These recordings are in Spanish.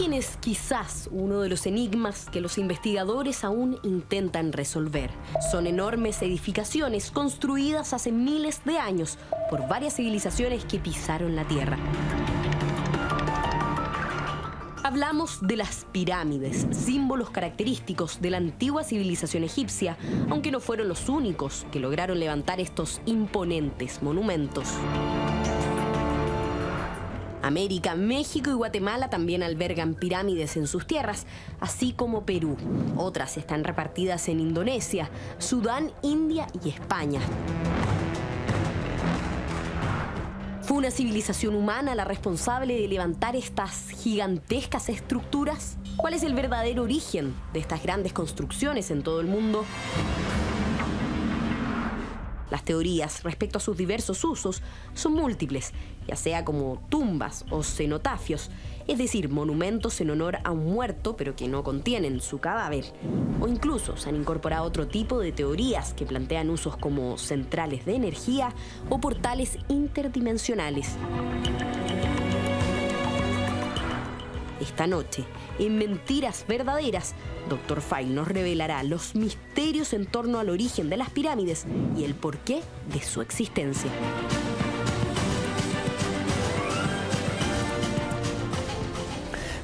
origen es quizás uno de los enigmas que los investigadores aún intentan resolver. Son enormes edificaciones construidas hace miles de años por varias civilizaciones que pisaron la Tierra. Hablamos de las pirámides, símbolos característicos de la antigua civilización egipcia, aunque no fueron los únicos que lograron levantar estos imponentes monumentos. América, México y Guatemala también albergan pirámides en sus tierras, así como Perú. Otras están repartidas en Indonesia, Sudán, India y España. ¿Fue una civilización humana la responsable de levantar estas gigantescas estructuras? ¿Cuál es el verdadero origen de estas grandes construcciones en todo el mundo? Las teorías respecto a sus diversos usos son múltiples, ya sea como tumbas o cenotafios, es decir, monumentos en honor a un muerto pero que no contienen su cadáver. O incluso se han incorporado otro tipo de teorías que plantean usos como centrales de energía o portales interdimensionales. Esta noche, en Mentiras Verdaderas, Dr. File nos revelará los misterios en torno al origen de las pirámides y el porqué de su existencia.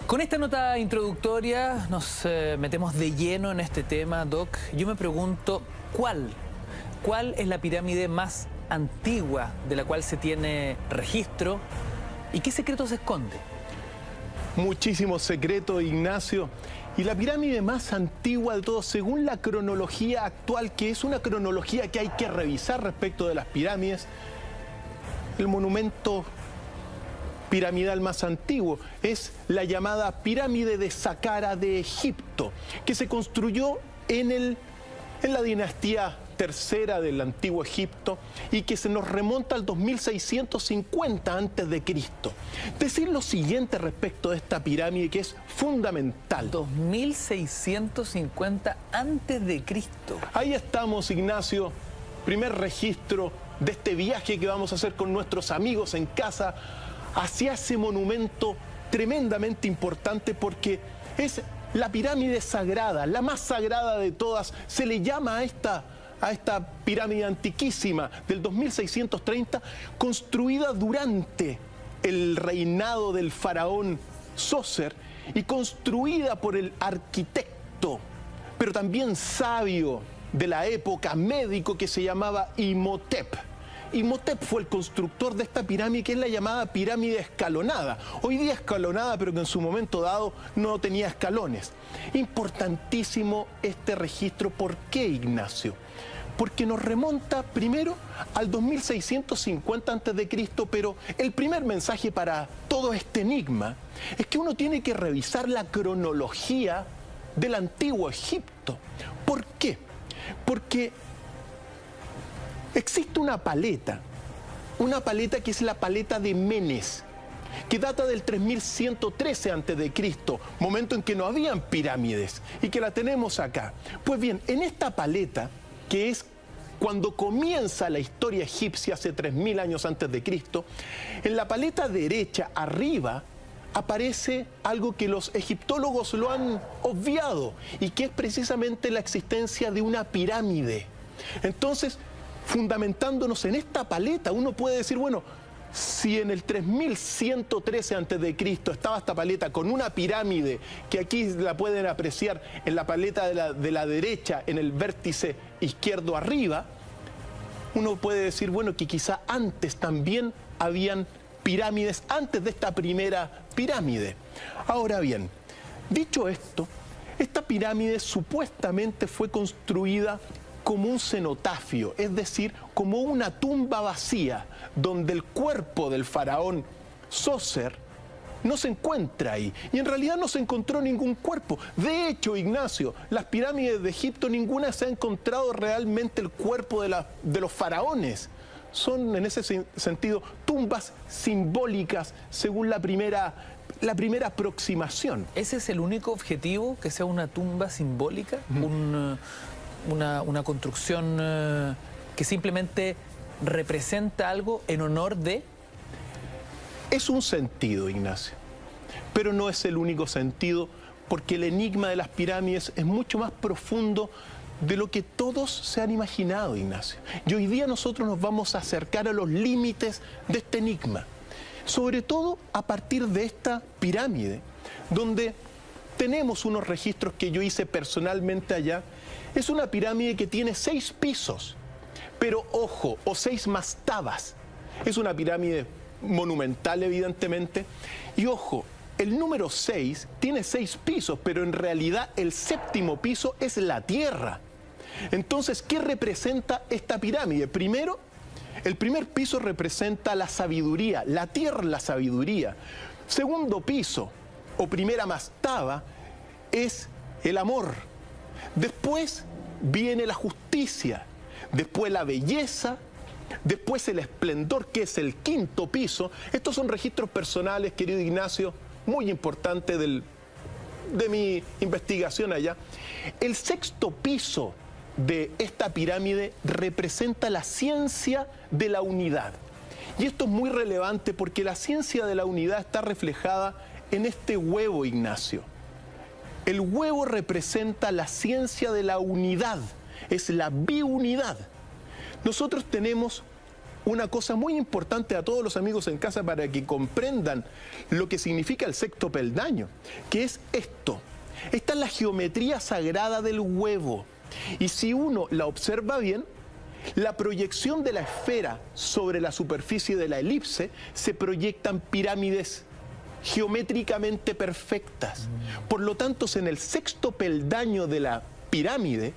Con esta nota introductoria nos metemos de lleno en este tema, Doc. Yo me pregunto, ¿cuál es la pirámide más antigua de la cual se tiene registro y qué secreto se esconde? Muchísimos secretos, Ignacio. Y la pirámide más antigua de todos, según la cronología actual, que es una cronología que hay que revisar respecto de las pirámides, el monumento piramidal más antiguo es la llamada pirámide de Saqqara de Egipto, que se construyó en la dinastía tercera del antiguo Egipto y que se nos remonta al 2650 a.C. Decir lo siguiente respecto de esta pirámide que es fundamental. 2650 a.C. Ahí estamos, Ignacio, primer registro de este viaje que vamos a hacer con nuestros amigos en casa hacia ese monumento tremendamente importante porque es la pirámide sagrada, la más sagrada de todas. Se le llama a esta pirámide antiquísima del 2630, construida durante el reinado del faraón Sócer y construida por el arquitecto, pero también sabio de la época, médico, que se llamaba Imhotep. Imhotep fue el constructor de esta pirámide, que es la llamada pirámide escalonada. Hoy día escalonada, pero que en su momento dado no tenía escalones. Importantísimo este registro. ¿Por qué, Ignacio? Porque nos remonta primero al 2650 a.C., pero el primer mensaje para todo este enigma es que uno tiene que revisar la cronología del antiguo Egipto. ¿Por qué? Porque existe una paleta que es la paleta de Menes, que data del 3113 a.C., momento en que no habían pirámides, y que la tenemos acá. Pues bien, en esta paleta, que es cuando comienza la historia egipcia hace 3000 años antes de Cristo, en la paleta derecha, arriba, aparece algo que los egiptólogos lo han obviado, y que es precisamente la existencia de una pirámide. Entonces, fundamentándonos en esta paleta, uno puede decir, bueno, si en el 3113 a.C. estaba esta paleta con una pirámide, que aquí la pueden apreciar en la paleta de la derecha, en el vértice izquierdo arriba, uno puede decir, bueno, que quizá antes también habían pirámides, antes de esta primera pirámide. Ahora bien, dicho esto, esta pirámide supuestamente fue construida como un cenotafio, es decir, como una tumba vacía, donde el cuerpo del faraón Sócer no se encuentra ahí. Y en realidad no se encontró ningún cuerpo. De hecho, Ignacio, las pirámides de Egipto, ninguna se ha encontrado realmente el cuerpo de los faraones. Son, en ese sentido, tumbas simbólicas, según la primera aproximación. ¿Ese es el único objetivo, que sea una tumba simbólica? Una construcción que simplemente representa algo en honor de... Es un sentido, Ignacio. Pero no es el único sentido, porque el enigma de las pirámides es mucho más profundo de lo que todos se han imaginado, Ignacio. Y hoy día nosotros nos vamos a acercar a los límites de este enigma, sobre todo a partir de esta pirámide, donde tenemos unos registros que yo hice personalmente allá. Es una pirámide que tiene 6 pisos, pero ojo, o 6 mastabas. Es una pirámide monumental, evidentemente, y ojo, el número 6 tiene 6 pisos, pero en realidad el 7º piso es la tierra. Entonces, ¿qué representa esta pirámide? Primero, el primer piso representa la sabiduría, la tierra, la sabiduría. Segundo piso, o primera mastaba, es el amor. Después viene la justicia, después la belleza, después el esplendor, que es el 5º piso. Estos son registros personales, querido Ignacio, muy importantes de mi investigación allá. El 6º piso de esta pirámide representa la ciencia de la unidad. Y esto es muy relevante porque la ciencia de la unidad está reflejada en este huevo, Ignacio. El huevo representa la ciencia de la unidad, es la biunidad. Nosotros tenemos una cosa muy importante a todos los amigos en casa para que comprendan lo que significa el 6º peldaño, que es esto. Esta es la geometría sagrada del huevo. Y si uno la observa bien, la proyección de la esfera sobre la superficie de la elipse se proyectan pirámides geométricamente perfectas. Por lo tanto, es en el 6º peldaño de la pirámide,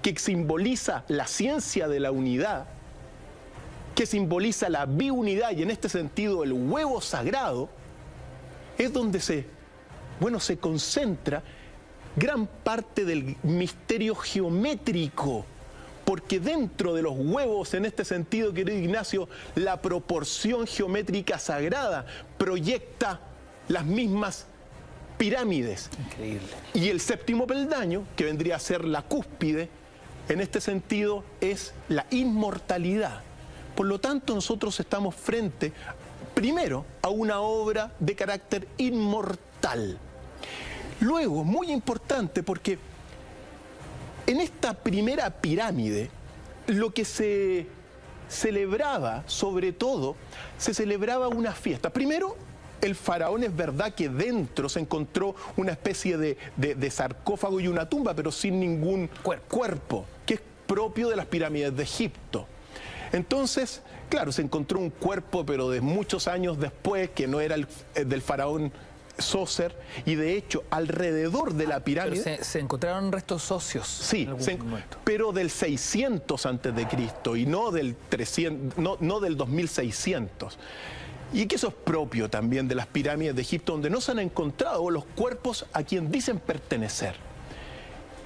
que simboliza la ciencia de la unidad, que simboliza la biunidad y en este sentido el huevo sagrado, es donde se concentra gran parte del misterio geométrico, porque dentro de los huevos, en este sentido, querido Ignacio, la proporción geométrica sagrada proyecta las mismas pirámides. Increíble. Y el 7º peldaño, que vendría a ser la cúspide, en este sentido es la inmortalidad. Por lo tanto, nosotros estamos frente, primero, a una obra de carácter inmortal. Luego, muy importante, porque en esta primera pirámide, lo que se celebraba, sobre todo, se celebraba una fiesta. Primero, el faraón, es verdad que dentro se encontró una especie de sarcófago y una tumba, pero sin ningún cuerpo, que es propio de las pirámides de Egipto. Entonces, claro, se encontró un cuerpo, pero de muchos años después, que no era el del faraón Sócer, y de hecho alrededor de la pirámide... Pero se encontraron restos óseos. Sí, pero del 600 antes de Cristo y no del 300, no del 2600. Y que eso es propio también de las pirámides de Egipto, donde no se han encontrado los cuerpos a quien dicen pertenecer.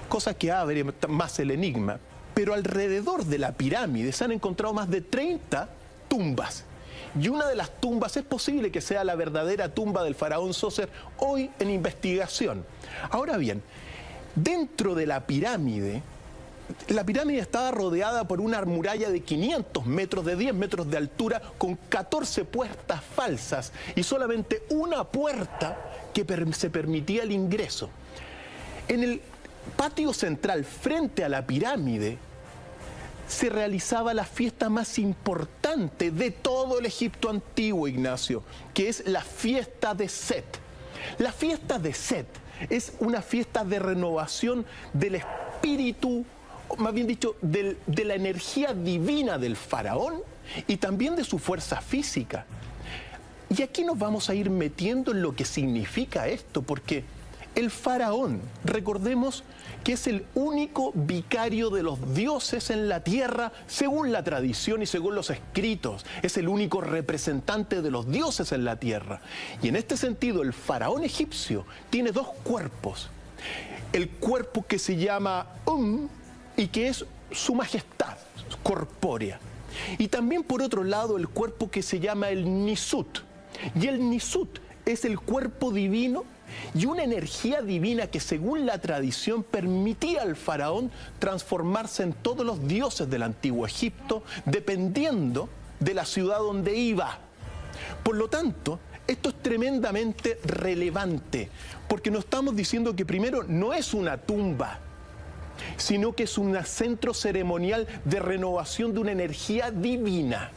Cosa que abre más el enigma. Pero alrededor de la pirámide se han encontrado más de 30 tumbas. Y una de las tumbas es posible que sea la verdadera tumba del faraón Sócer, hoy en investigación. Ahora bien, dentro de la pirámide estaba rodeada por una muralla de 500 metros, de 10 metros de altura, con 14 puertas falsas y solamente una puerta que se permitía el ingreso. En el patio central, frente a la pirámide, se realizaba la fiesta más importante de todo el Egipto antiguo, Ignacio, que es la fiesta de Set. La fiesta de Set es una fiesta de renovación del espíritu, más bien dicho, de la energía divina del faraón y también de su fuerza física. Y aquí nos vamos a ir metiendo en lo que significa esto, porque el faraón, recordemos que es el único vicario de los dioses en la tierra, según la tradición y según los escritos. Es el único representante de los dioses en la tierra. Y en este sentido, el faraón egipcio tiene 2 cuerpos. El cuerpo que se llama y que es su majestad corpórea. Y también, por otro lado, el cuerpo que se llama el Nisut. Y el Nisut es el cuerpo divino y una energía divina que, según la tradición, permitía al faraón transformarse en todos los dioses del antiguo Egipto, dependiendo de la ciudad donde iba. Por lo tanto, esto es tremendamente relevante, porque nos estamos diciendo que primero no es una tumba, sino que es un centro ceremonial de renovación de una energía divina.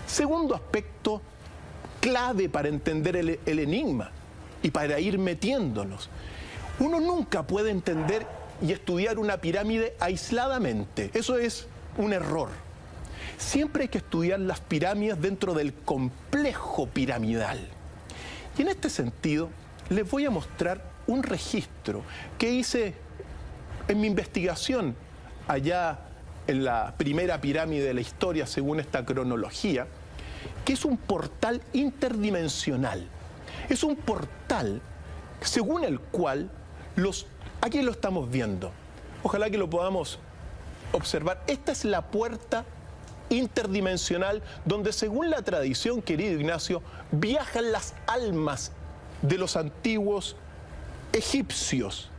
Segundo aspecto clave para entender el enigma y para ir metiéndonos. Uno nunca puede entender y estudiar una pirámide aisladamente. Eso es un error. Siempre hay que estudiar las pirámides dentro del complejo piramidal. Y en este sentido, les voy a mostrar un registro que hice en mi investigación allá en la primera pirámide de la historia, según esta cronología, que es un portal interdimensional. Es un portal según el cual aquí lo estamos viendo. Ojalá que lo podamos observar. Esta es la puerta interdimensional donde, según la tradición, querido Ignacio, viajan las almas de los antiguos egipcios.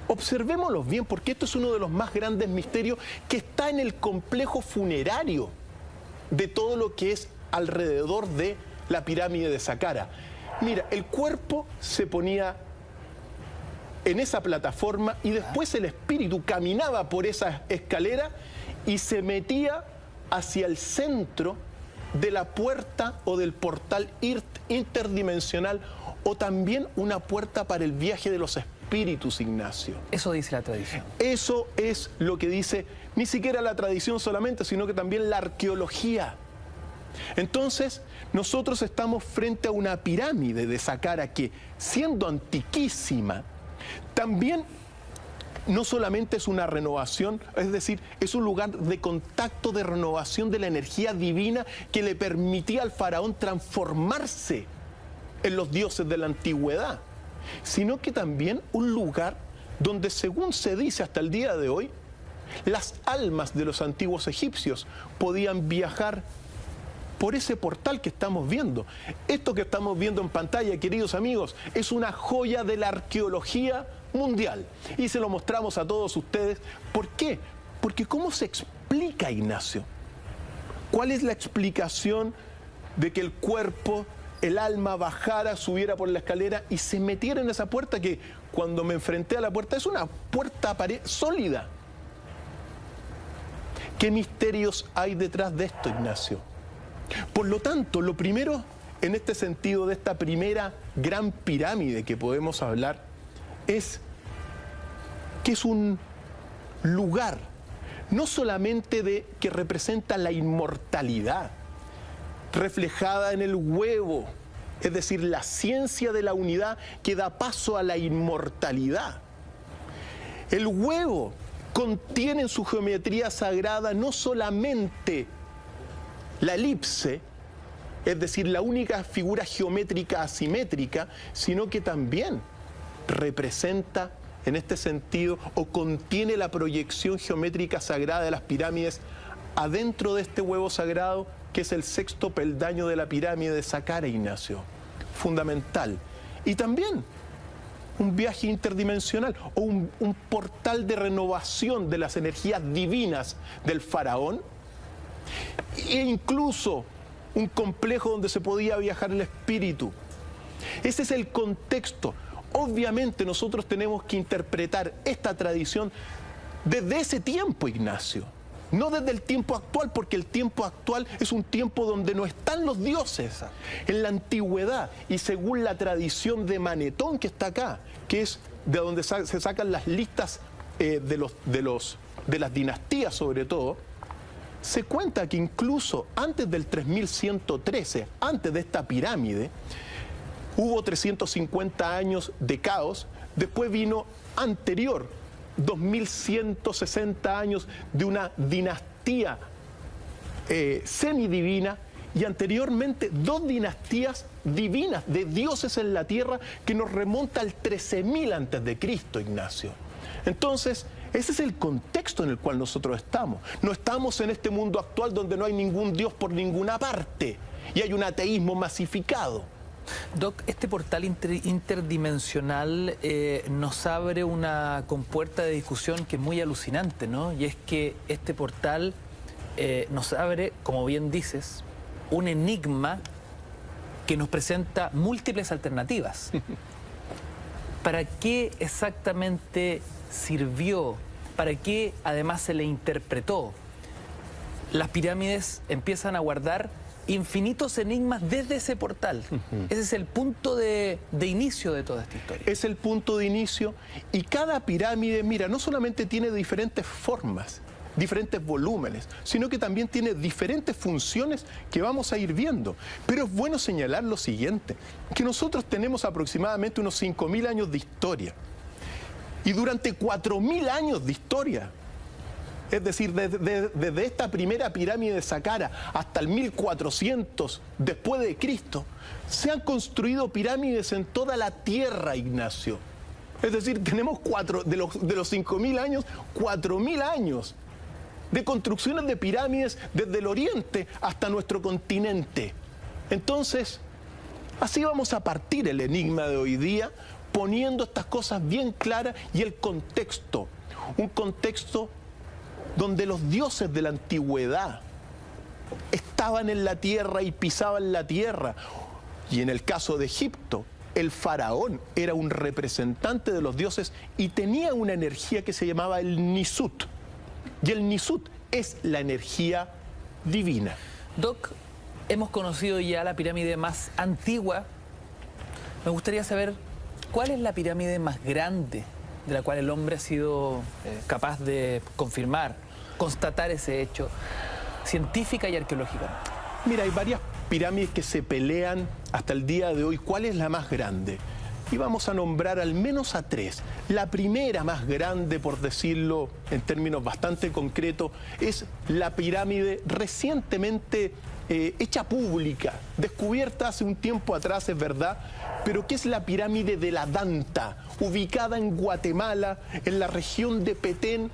Observémoslos bien, porque esto es uno de los más grandes misterios que está en el complejo funerario de todo lo que es alrededor de la pirámide de Saqqara. Mira, el cuerpo se ponía en esa plataforma y después el espíritu caminaba por esa escalera y se metía hacia el centro de la puerta o del portal interdimensional, o también una puerta para el viaje de los espíritus, Ignacio. Eso dice la tradición. Eso es lo que dice ni siquiera la tradición solamente, sino que también la arqueología. Entonces, nosotros estamos frente a una pirámide de Saqqara que, siendo antiquísima, también no solamente es una renovación, es decir, es un lugar de contacto, de renovación de la energía divina que le permitía al faraón transformarse en los dioses de la antigüedad, sino que también un lugar donde, según se dice hasta el día de hoy, las almas de los antiguos egipcios podían viajar por ese portal que estamos viendo. Esto que estamos viendo en pantalla, queridos amigos, es una joya de la arqueología mundial. Y se lo mostramos a todos ustedes. ¿Por qué? Porque ¿cómo se explica, Ignacio? ¿Cuál es la explicación de que el cuerpo, el alma bajara, subiera por la escalera y se metiera en esa puerta que, cuando me enfrenté a la puerta, es una puerta sólida? ¿Qué misterios hay detrás de esto, Ignacio? Por lo tanto, lo primero, en este sentido, de esta primera gran pirámide que podemos hablar, es que es un lugar no solamente que representa la inmortalidad, reflejada en el huevo, es decir, la ciencia de la unidad que da paso a la inmortalidad. El huevo contiene en su geometría sagrada no solamente la elipse, es decir, la única figura geométrica asimétrica, sino que también representa, en este sentido, o contiene la proyección geométrica sagrada de las pirámides adentro de este huevo sagrado, que es el sexto peldaño de la pirámide de Saqqara, Ignacio. Fundamental. Y también un viaje interdimensional o un portal de renovación de las energías divinas del faraón, e incluso un complejo donde se podía viajar el espíritu. Ese es el contexto. Obviamente nosotros tenemos que interpretar esta tradición desde ese tiempo, Ignacio, no desde el tiempo actual, porque el tiempo actual es un tiempo donde no están los dioses. En la antigüedad, y según la tradición de Manetón, que está acá, que es de donde se sacan las listas de las dinastías sobre todo, se cuenta que incluso antes del 3113, antes de esta pirámide, hubo 350 años de caos. Después vino anterior, 2160 años de una dinastía semidivina, y anteriormente 2 dinastías divinas de dioses en la tierra que nos remonta al 13.000 antes de Cristo, Ignacio. Entonces, ese es el contexto en el cual nosotros estamos. No estamos en este mundo actual donde no hay ningún Dios por ninguna parte y hay un ateísmo masificado. Doc, este portal interdimensional nos abre una compuerta de discusión que es muy alucinante, ¿no? Y es que este portal nos abre, como bien dices, un enigma que nos presenta múltiples alternativas. ¿Para qué exactamente sirvió? ¿Para qué además se le interpretó? Las pirámides empiezan a guardar infinitos enigmas desde ese portal. Ese es el punto de inicio de toda esta historia. Es el punto de inicio, y cada pirámide, mira, no solamente tiene diferentes formas, diferentes volúmenes, sino que también tiene diferentes funciones que vamos a ir viendo. Pero es bueno señalar lo siguiente, que nosotros tenemos aproximadamente unos 5.000 años de historia. Y durante 4.000 años de historia, es decir, desde esta primera pirámide de Saqqara hasta el 1400 después de Cristo, se han construido pirámides en toda la tierra, Ignacio. Es decir, tenemos de los 5.000 años, 4.000 años de construcciones de pirámides desde el oriente hasta nuestro continente. Entonces, así vamos a partir el enigma de hoy día, poniendo estas cosas bien claras y el contexto, un contexto donde los dioses de la antigüedad estaban en la tierra y pisaban la tierra. Y en el caso de Egipto, el faraón era un representante de los dioses y tenía una energía que se llamaba el Nisut. Y el Nisut es la energía divina. Doc, hemos conocido ya la pirámide más antigua. Me gustaría saber cuál es la pirámide más grande de la cual el hombre ha sido capaz de confirmar, constatar ese hecho, científica y arqueológicamente. Mira, hay varias pirámides que se pelean hasta el día de hoy. ¿Cuál es la más grande? Y vamos a nombrar al menos a tres. La primera más grande, por decirlo en términos bastante concretos, es la pirámide recientemente hecha pública, descubierta hace un tiempo atrás, es verdad, pero que es la pirámide de la Danta, ubicada en Guatemala, en la región de Petén,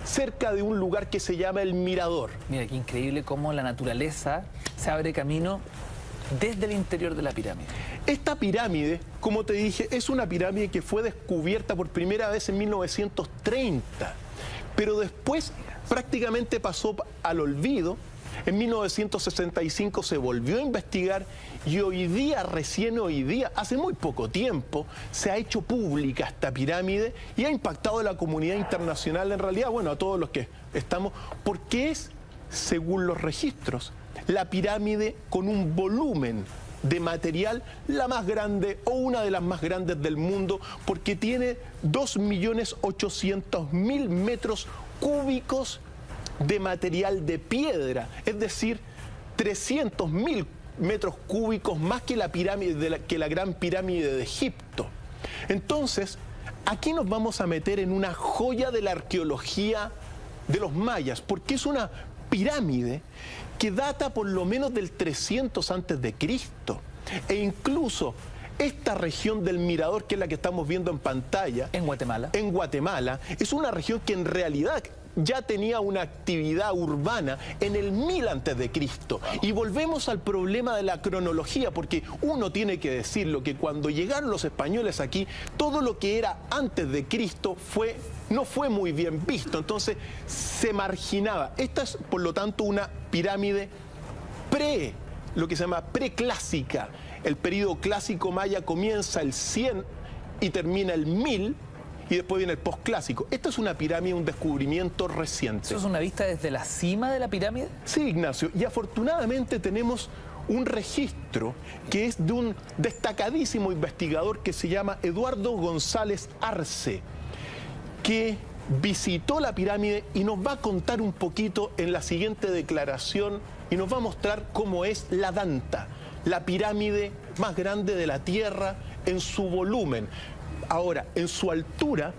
cerca de un lugar que se llama El Mirador. Mira, qué increíble cómo la naturaleza se abre camino desde el interior de la pirámide. Esta pirámide, como te dije, es una pirámide que fue descubierta por primera vez en 1930, pero después prácticamente pasó al olvido. En 1965 se volvió a investigar y hoy día, recién hoy día, hace muy poco tiempo, se ha hecho pública esta pirámide y ha impactado a la comunidad internacional, en realidad, bueno, a todos los que estamos, porque es, según los registros, la pirámide con un volumen de material la más grande o una de las más grandes del mundo, porque tiene 2.800.000 metros cúbicos de material de piedra, es decir, 300.000 metros cúbicos más que la pirámide que la gran pirámide de Egipto. Entonces, aquí nos vamos a meter en una joya de la arqueología de los mayas, porque es una pirámide que data por lo menos del 300 antes de Cristo, e incluso esta región del Mirador, que es la que estamos viendo en pantalla, en Guatemala, es una región que en realidad ya tenía una actividad urbana en el 1000 antes de Cristo. Y volvemos al problema de la cronología, porque uno tiene que decirlo, que cuando llegaron los españoles aquí, todo lo que era antes de Cristo no fue muy bien visto, entonces se marginaba. Esta es, por lo tanto, una pirámide lo que se llama preclásica. El periodo clásico maya comienza el 100 y termina el 1000, y después viene el posclásico. Esta es una pirámide, un descubrimiento reciente. ¿Eso es una vista desde la cima de la pirámide? Sí, Ignacio, y afortunadamente tenemos un registro que es de un destacadísimo investigador que se llama Eduardo González Arce, que visitó la pirámide y nos va a contar un poquito en la siguiente declaración y nos va a mostrar cómo es la Danta, la pirámide más grande de la Tierra en su volumen. Ahora, en su altura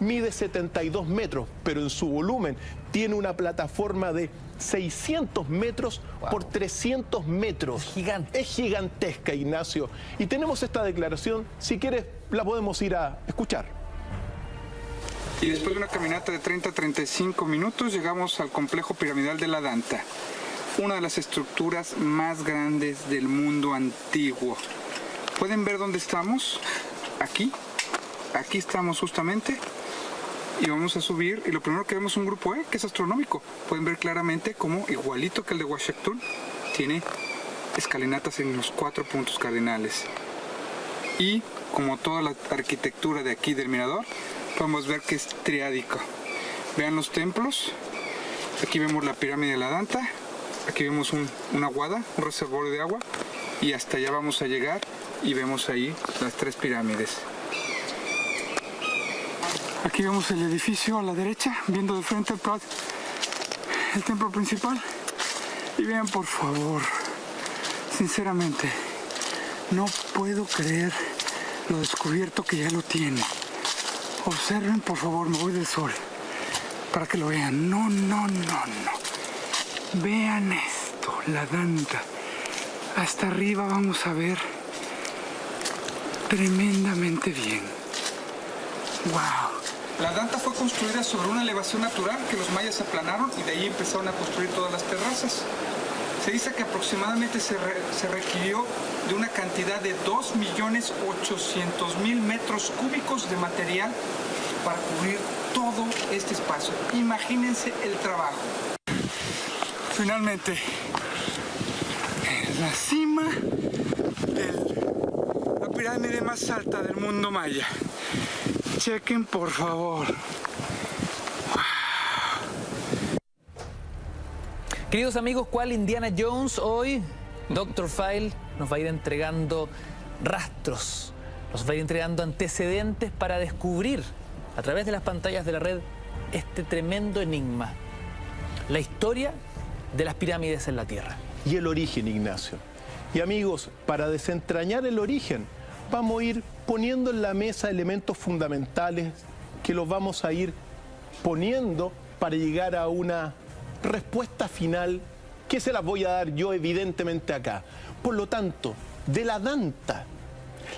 mide 72 metros, pero en su volumen tiene una plataforma de 600 metros por 300 metros. Es gigante. Es gigantesca, Ignacio. Y tenemos esta declaración, si quieres la podemos ir a escuchar. Y después de una caminata de 30 a 35 minutos llegamos al complejo piramidal de la Danta, una de las estructuras más grandes del mundo antiguo. ¿Pueden ver dónde estamos? Aquí estamos justamente y vamos a subir, y lo primero que vemos es un grupo E, que es astronómico. Pueden ver claramente cómo, igualito que el de Washington, tiene escalinatas en los 4 puntos cardinales. Y como toda la arquitectura de aquí del mirador, podemos ver que es triádico. Vean los templos. Aquí vemos la pirámide de la Danta. Aquí vemos una aguada, un reservorio de agua. Y hasta allá vamos a llegar y vemos ahí las 3 pirámides. Aquí vemos el edificio a la derecha, viendo de frente el templo principal. Y vean, por favor, sinceramente, no puedo creer lo descubierto que ya lo tiene. Observen, por favor, me voy del sol para que lo vean. No. Vean esto, la Danta. Hasta arriba vamos a ver tremendamente bien. ¡Wow! La Danta fue construida sobre una elevación natural que los mayas aplanaron y de ahí empezaron a construir todas las terrazas. Se dice que aproximadamente se requirió de una cantidad de 2.800.000 metros cúbicos de material para cubrir todo este espacio. Imagínense el trabajo. Finalmente, en la cima de la pirámide más alta del mundo maya. Chequen, por favor. Queridos amigos, ¿cuál Indiana Jones hoy? Dr. File nos va a ir entregando rastros, nos va a ir entregando antecedentes para descubrir a través de las pantallas de la red este tremendo enigma, la historia de las pirámides en la Tierra. Y el origen, Ignacio. Y amigos, para desentrañar el origen, vamos a ir poniendo en la mesa elementos fundamentales que los vamos a ir poniendo para llegar a una respuesta final que se las voy a dar yo evidentemente acá. Por lo tanto, de la Danta.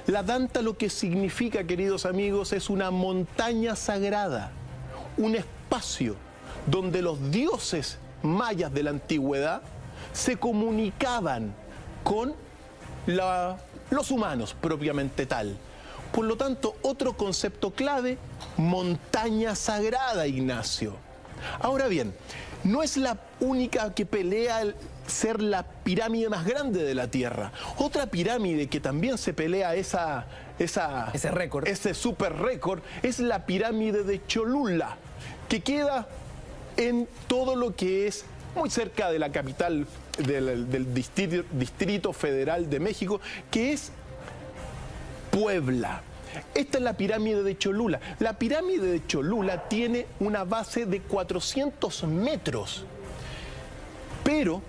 La Danta lo que significa, queridos amigos, es una montaña sagrada, un espacio donde los dioses mayas de la antigüedad se comunicaban con los humanos propiamente tal. Por lo tanto, otro concepto clave, montaña sagrada, Ignacio. Ahora bien, no es la única que pelea el ser la pirámide más grande de la Tierra. Otra pirámide que también se pelea ese récord, ese super récord, es la pirámide de Cholula, que queda en todo lo que es muy cerca de la capital del Distrito Federal de México, que es Puebla. Esta es la pirámide de Cholula. La pirámide de Cholula tiene una base de 400 metros, pero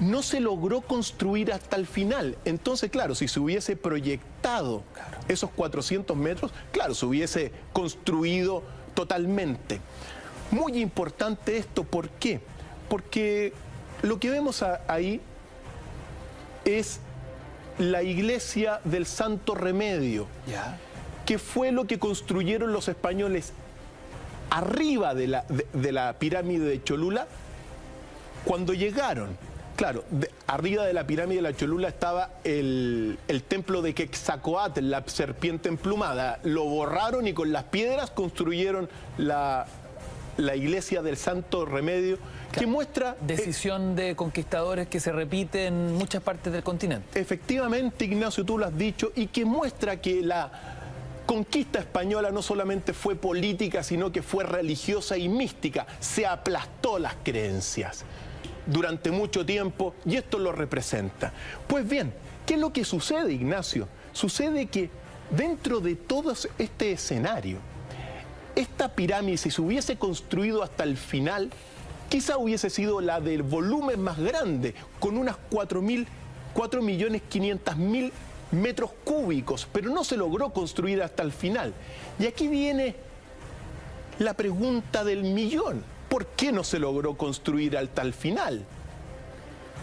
no se logró construir hasta el final. Entonces, claro, si se hubiese proyectado esos 400 metros, claro, se hubiese construido totalmente. Muy importante esto, ¿por qué? Porque lo que vemos ahí es la iglesia del Santo Remedio, que fue lo que construyeron los españoles arriba de la pirámide de Cholula cuando llegaron. Claro, arriba de la pirámide de la Cholula estaba el templo de Quetzalcóatl, la serpiente emplumada. Lo borraron y con las piedras construyeron la iglesia del Santo Remedio, que muestra... Decisión de conquistadores que se repite en muchas partes del continente. Efectivamente, Ignacio, tú lo has dicho, y que muestra que la conquista española no solamente fue política, sino que fue religiosa y mística. Se aplastó las creencias durante mucho tiempo y esto lo representa. Pues bien, ¿qué es lo que sucede, Ignacio? Sucede que dentro de todo este escenario, esta pirámide, si se hubiese construido hasta el final, quizá hubiese sido la del volumen más grande, con unas 4.500.000 metros cúbicos, pero no se logró construir hasta el final. Y aquí viene la pregunta del millón. ¿Por qué no se logró construir hasta el final?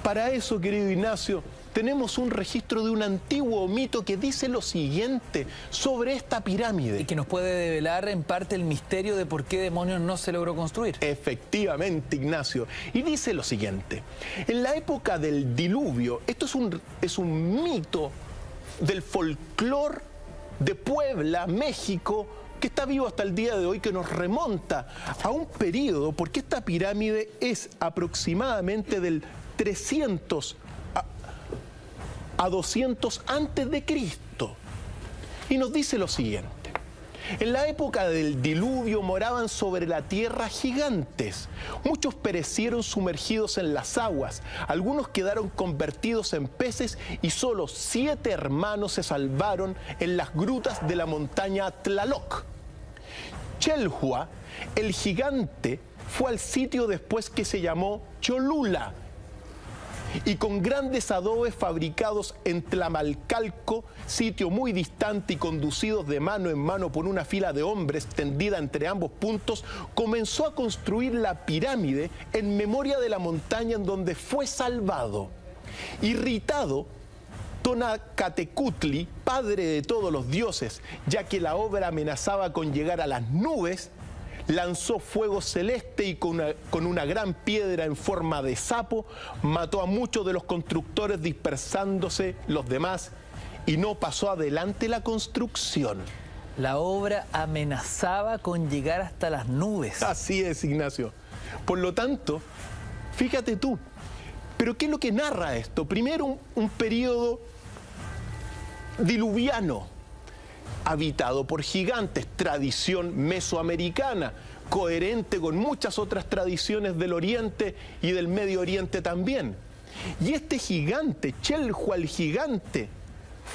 Para eso, querido Ignacio, tenemos un registro de un antiguo mito que dice lo siguiente sobre esta pirámide. Y que nos puede develar en parte el misterio de por qué demonios no se logró construir. Efectivamente, Ignacio. Y dice lo siguiente. En la época del diluvio, esto es un mito del folclore de Puebla, México, que está vivo hasta el día de hoy, que nos remonta a un periodo, porque esta pirámide es aproximadamente del 300 a 200 antes de Cristo. Y nos dice lo siguiente: en la época del diluvio moraban sobre la tierra gigantes. Muchos perecieron sumergidos en las aguas, algunos quedaron convertidos en peces y solo 7 hermanos se salvaron en las grutas de la montaña Tlaloc. Chelhua, el gigante, fue al sitio después que se llamó Cholula, y con grandes adobes fabricados en Tlamalcalco, sitio muy distante y conducidos de mano en mano por una fila de hombres tendida entre ambos puntos, comenzó a construir la pirámide en memoria de la montaña en donde fue salvado. Irritado, Tonacatecutli, padre de todos los dioses, ya que la obra amenazaba con llegar a las nubes, lanzó fuego celeste y con una gran piedra en forma de sapo mató a muchos de los constructores, dispersándose los demás, y no pasó adelante la construcción. La obra amenazaba con llegar hasta las nubes. Así es, Ignacio. Por lo tanto, fíjate tú, ¿pero qué es lo que narra esto? Primero, un periodo diluviano, habitado por gigantes, tradición mesoamericana, coherente con muchas otras tradiciones del Oriente y del Medio Oriente también. Y este gigante, Chelhua el gigante,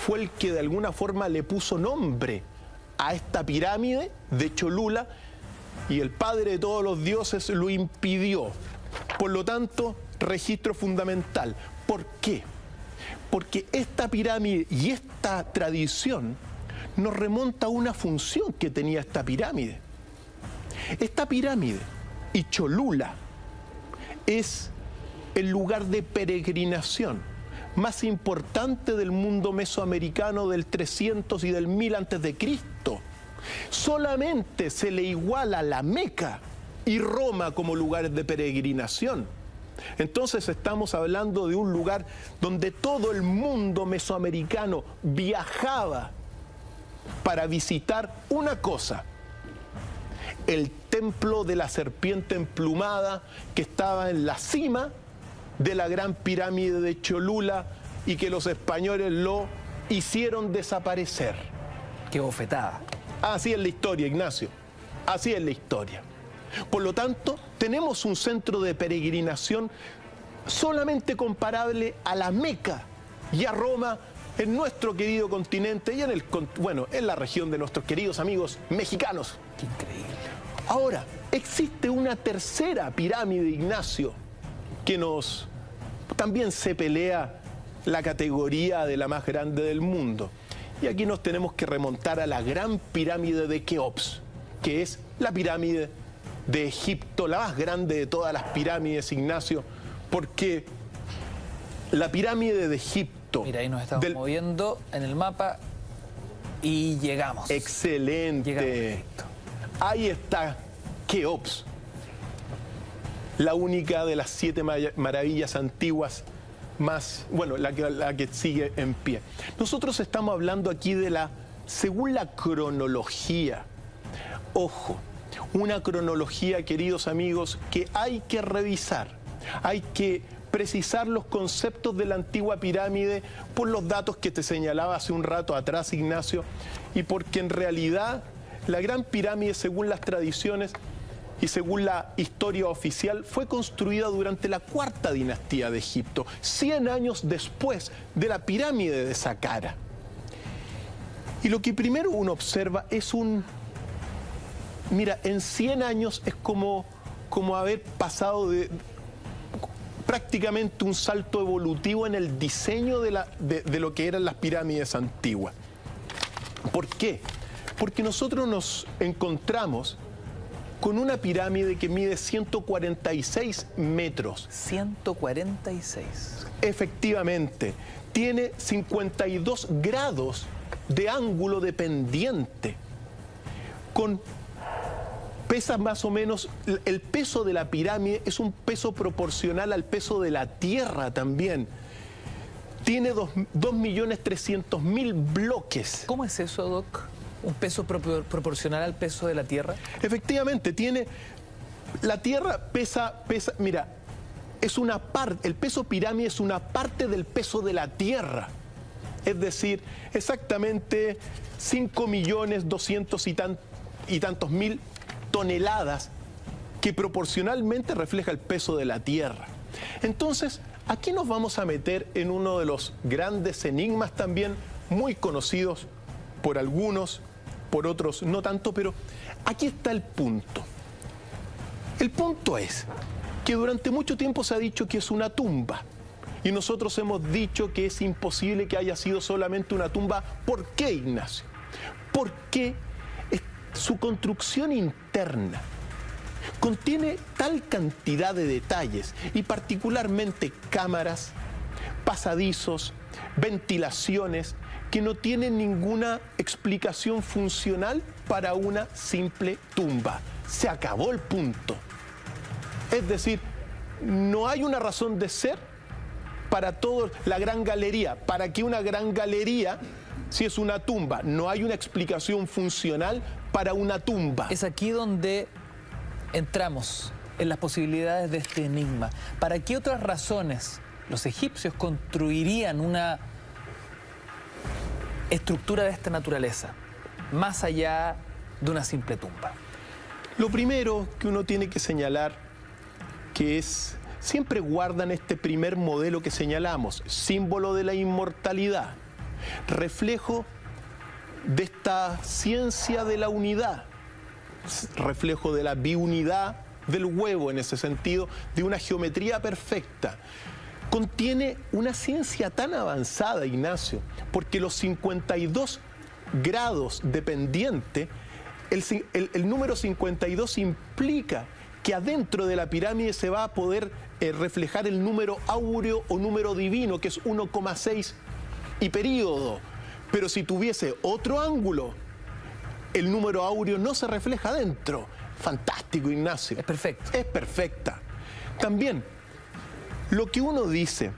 fue el que de alguna forma le puso nombre a esta pirámide de Cholula, y el padre de todos los dioses lo impidió. Por lo tanto, registro fundamental. ¿Por qué? Porque esta pirámide y esta tradición nos remonta a una función que tenía esta pirámide. Esta pirámide y Cholula es el lugar de peregrinación más importante del mundo mesoamericano del 300 y del 1000 antes de Cristo. Solamente se le iguala la Meca y Roma como lugares de peregrinación. Entonces estamos hablando de un lugar donde todo el mundo mesoamericano viajaba para visitar una cosa: el templo de la serpiente emplumada, que estaba en la cima de la gran pirámide de Cholula y que los españoles lo hicieron desaparecer. ¡Qué bofetada! Así es la historia, Ignacio. Así es la historia. Por lo tanto, tenemos un centro de peregrinación solamente comparable a la Meca y a Roma en nuestro querido continente y en la región de nuestros queridos amigos mexicanos. ¡Qué increíble! Ahora, existe una tercera pirámide, Ignacio, que también se pelea la categoría de la más grande del mundo. Y aquí nos tenemos que remontar a la gran pirámide de Keops, que es la pirámide de Egipto, la más grande de todas las pirámides, Ignacio, porque la pirámide de Egipto... Mira, ahí nos estamos moviendo en el mapa y llegamos. Excelente. Llegamos a Egipto. Ahí está Keops, la única de las 7 maravillas antiguas la que sigue en pie. Nosotros estamos hablando aquí según la cronología. Ojo, una cronología, queridos amigos, que hay que revisar. Hay que precisar los conceptos de la antigua pirámide por los datos que te señalaba hace un rato atrás, Ignacio, y porque en realidad la gran pirámide, según las tradiciones y según la historia oficial, fue construida durante la 4ª dinastía de Egipto, 100 años después de la pirámide de Saqqara. Y lo que primero uno observa es mira, en 100 años es como haber pasado prácticamente un salto evolutivo en el diseño de lo que eran las pirámides antiguas. ¿Por qué? Porque nosotros nos encontramos con una pirámide que mide 146 metros. 146. Efectivamente, tiene 52 grados de ángulo de pendiente, pesa más o menos, el peso de la pirámide es un peso proporcional al peso de la tierra también. Tiene 2.300.000 bloques. ¿Cómo es eso, Doc? ¿Un peso proporcional al peso de la Tierra? Efectivamente, la Tierra pesa, mira, el peso pirámide es una parte del peso de la Tierra. es decir, exactamente 5.200.000 y tantos mil toneladas, que proporcionalmente refleja el peso de la Tierra. Entonces, aquí nos vamos a meter en uno de los grandes enigmas también, muy conocidos por algunos, por otros no tanto, pero aquí está el punto. El punto es que durante mucho tiempo se ha dicho que es una tumba, y nosotros hemos dicho que es imposible que haya sido solamente una tumba. ¿Por qué, Ignacio? Porque su construcción interna contiene tal cantidad de detalles, y particularmente cámaras, pasadizos, ventilaciones, que no tienen ninguna explicación funcional para una simple tumba. Se acabó el punto. Es decir, no hay una razón de ser para toda la Gran Galería. ¿Para qué una Gran Galería si es una tumba? No hay una explicación funcional para una tumba. Es aquí donde entramos en las posibilidades de este enigma. ¿Para qué otras razones los egipcios construirían una estructura de esta naturaleza, más allá de una simple tumba? Lo primero que uno tiene que señalar, que es, siempre guardan este primer modelo que señalamos, símbolo de la inmortalidad, reflejo de esta ciencia de la unidad, reflejo de la biunidad del huevo, en ese sentido, de una geometría perfecta. Contiene una ciencia tan avanzada, Ignacio, porque los 52 grados de pendiente, el número 52 implica que adentro de la pirámide se va a poder reflejar el número áureo o número divino, que es 1,6 y período. Pero si tuviese otro ángulo, el número áureo no se refleja adentro. Fantástico, Ignacio. Es perfecto. Es perfecta. También, lo que uno dice,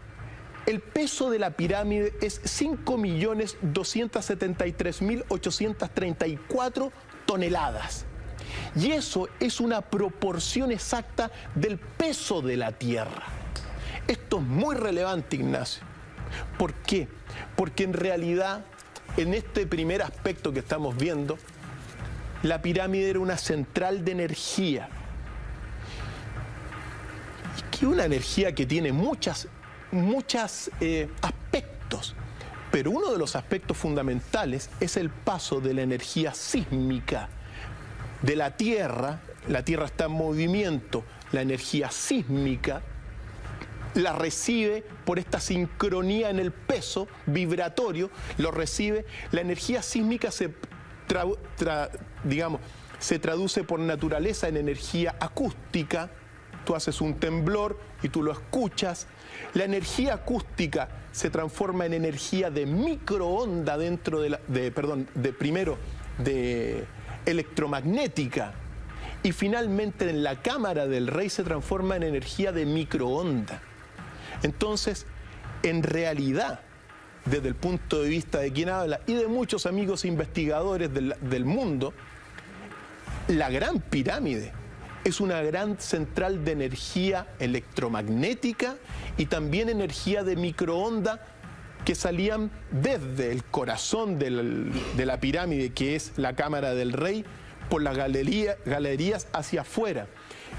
el peso de la pirámide es 5.273.834 toneladas. Y eso es una proporción exacta del peso de la Tierra. Esto es muy relevante, Ignacio. ¿Por qué? Porque en realidad, en este primer aspecto que estamos viendo, la pirámide era una central de energía. Y que una energía que tiene muchos aspectos. Pero uno de los aspectos fundamentales es el paso de la energía sísmica de la Tierra está en movimiento, la energía sísmica la recibe por esta sincronía en el peso vibratorio, lo recibe, la energía sísmica se traduce por naturaleza en energía acústica. Tú haces un temblor y tú lo escuchas. La energía acústica se transforma en energía de microonda dentro de electromagnética, y finalmente en la cámara del rey se transforma en energía de microonda. Entonces, en realidad, desde el punto de vista de quien habla y de muchos amigos investigadores del mundo, la Gran Pirámide es una gran central de energía electromagnética y también energía de microonda que salían desde el corazón de la pirámide, que es la cámara del rey, por las galerías hacia afuera.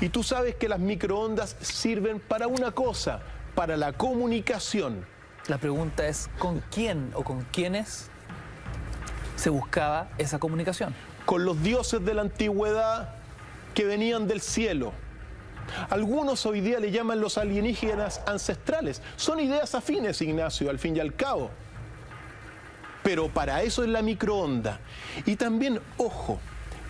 Y tú sabes que las microondas sirven para una cosa, para la comunicación. La pregunta es, ¿con quién o con quiénes se buscaba esa comunicación? Con los dioses de la antigüedad que venían del cielo. Algunos hoy día le llaman los alienígenas ancestrales. Son ideas afines, Ignacio, al fin y al cabo. Pero para eso es la microonda. Y también, ojo,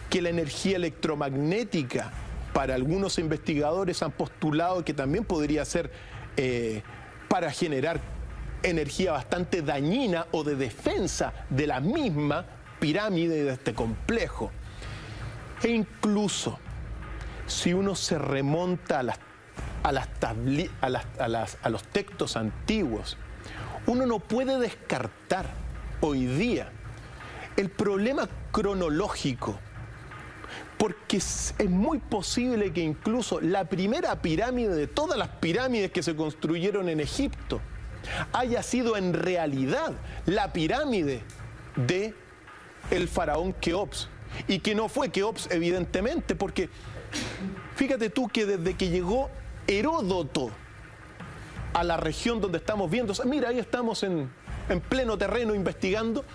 que la energía electromagnética, para algunos investigadores han postulado que también podría ser para generar energía bastante dañina o de defensa de la misma pirámide, de este complejo. E incluso, si uno se remonta a los textos antiguos, uno no puede descartar hoy día el problema cronológico, porque es muy posible que incluso la primera pirámide de todas las pirámides que se construyeron en Egipto haya sido en realidad la pirámide de el faraón Keops. Y que no fue Keops, evidentemente, porque fíjate tú que desde que llegó Heródoto a la región donde estamos viendo, mira, ahí estamos en pleno terreno investigando.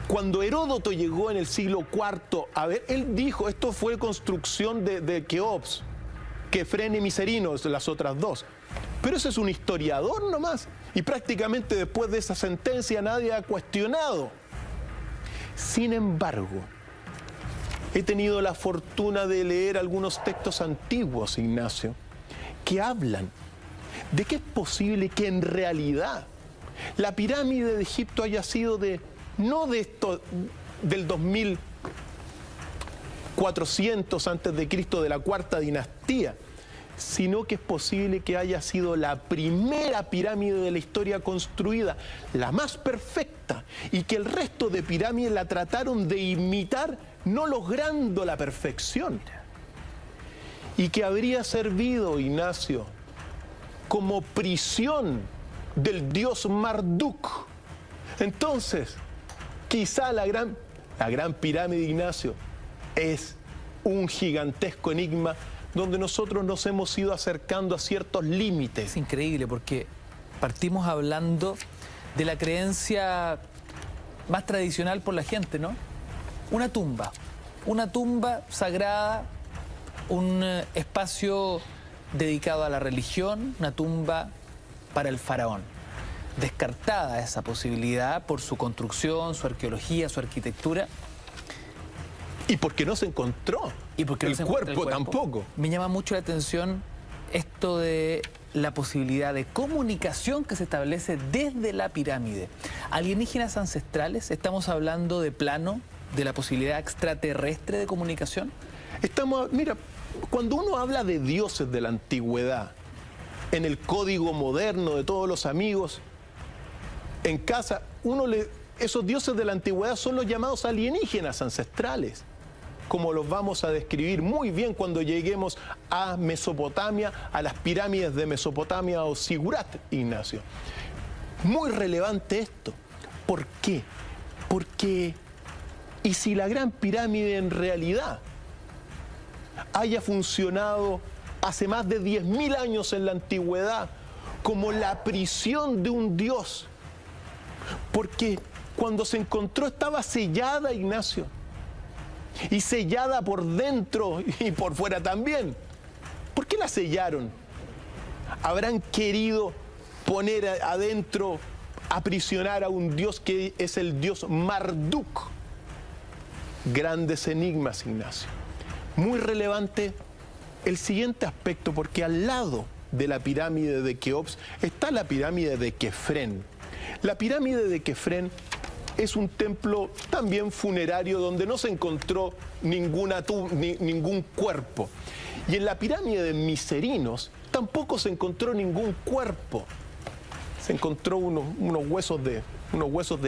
Cuando Heródoto llegó en el siglo IV, a ver, él dijo, esto fue construcción de Keops, Quefren y Miserinos, las otras dos. Pero ese es un historiador nomás. Y prácticamente después de esa sentencia nadie ha cuestionado. Sin embargo, he tenido la fortuna de leer algunos textos antiguos, Ignacio, que hablan de que es posible que en realidad la pirámide de Egipto haya sido no de esto, del 2400 antes de Cristo, de la cuarta dinastía, sino que es posible que haya sido la primera pirámide de la historia construida, la más perfecta, y que el resto de pirámides la trataron de imitar, no logrando la perfección, y que habría servido, Ignacio, como prisión del dios Marduk. Entonces, quizá la gran pirámide, Ignacio, es un gigantesco enigma donde nosotros nos hemos ido acercando a ciertos límites. Es increíble porque partimos hablando de la creencia más tradicional por la gente, ¿no? Una tumba sagrada, un espacio dedicado a la religión, una tumba para el faraón. Descartada esa posibilidad por su construcción, su arqueología, su arquitectura. Y porque no se encontró. Y porque el cuerpo tampoco. Me llama mucho la atención esto de la posibilidad de comunicación que se establece desde la pirámide. ¿Alienígenas ancestrales? ¿Estamos hablando de plano, de la posibilidad extraterrestre de comunicación? Mira, cuando uno habla de dioses de la antigüedad, en el código moderno de todos los amigos, en casa, esos dioses de la antigüedad son los llamados alienígenas ancestrales, como los vamos a describir muy bien cuando lleguemos a Mesopotamia, a las pirámides de Mesopotamia o Sigurat, Ignacio. Muy relevante esto. ¿Por qué? Porque, ¿y si la gran pirámide en realidad haya funcionado hace más de 10.000 años en la antigüedad como la prisión de un dios? Porque cuando se encontró estaba sellada, Ignacio, y sellada por dentro y por fuera también. ¿Por qué la sellaron? ¿Habrán querido poner adentro, aprisionar a un dios que es el dios Marduk? Grandes enigmas, Ignacio. Muy relevante el siguiente aspecto, porque al lado de la pirámide de Keops está la pirámide de Quefren. La pirámide de Quefren es un templo también funerario donde no se encontró ningún cuerpo. Y en la pirámide de Miserinos tampoco se encontró ningún cuerpo. Se encontró unos huesos de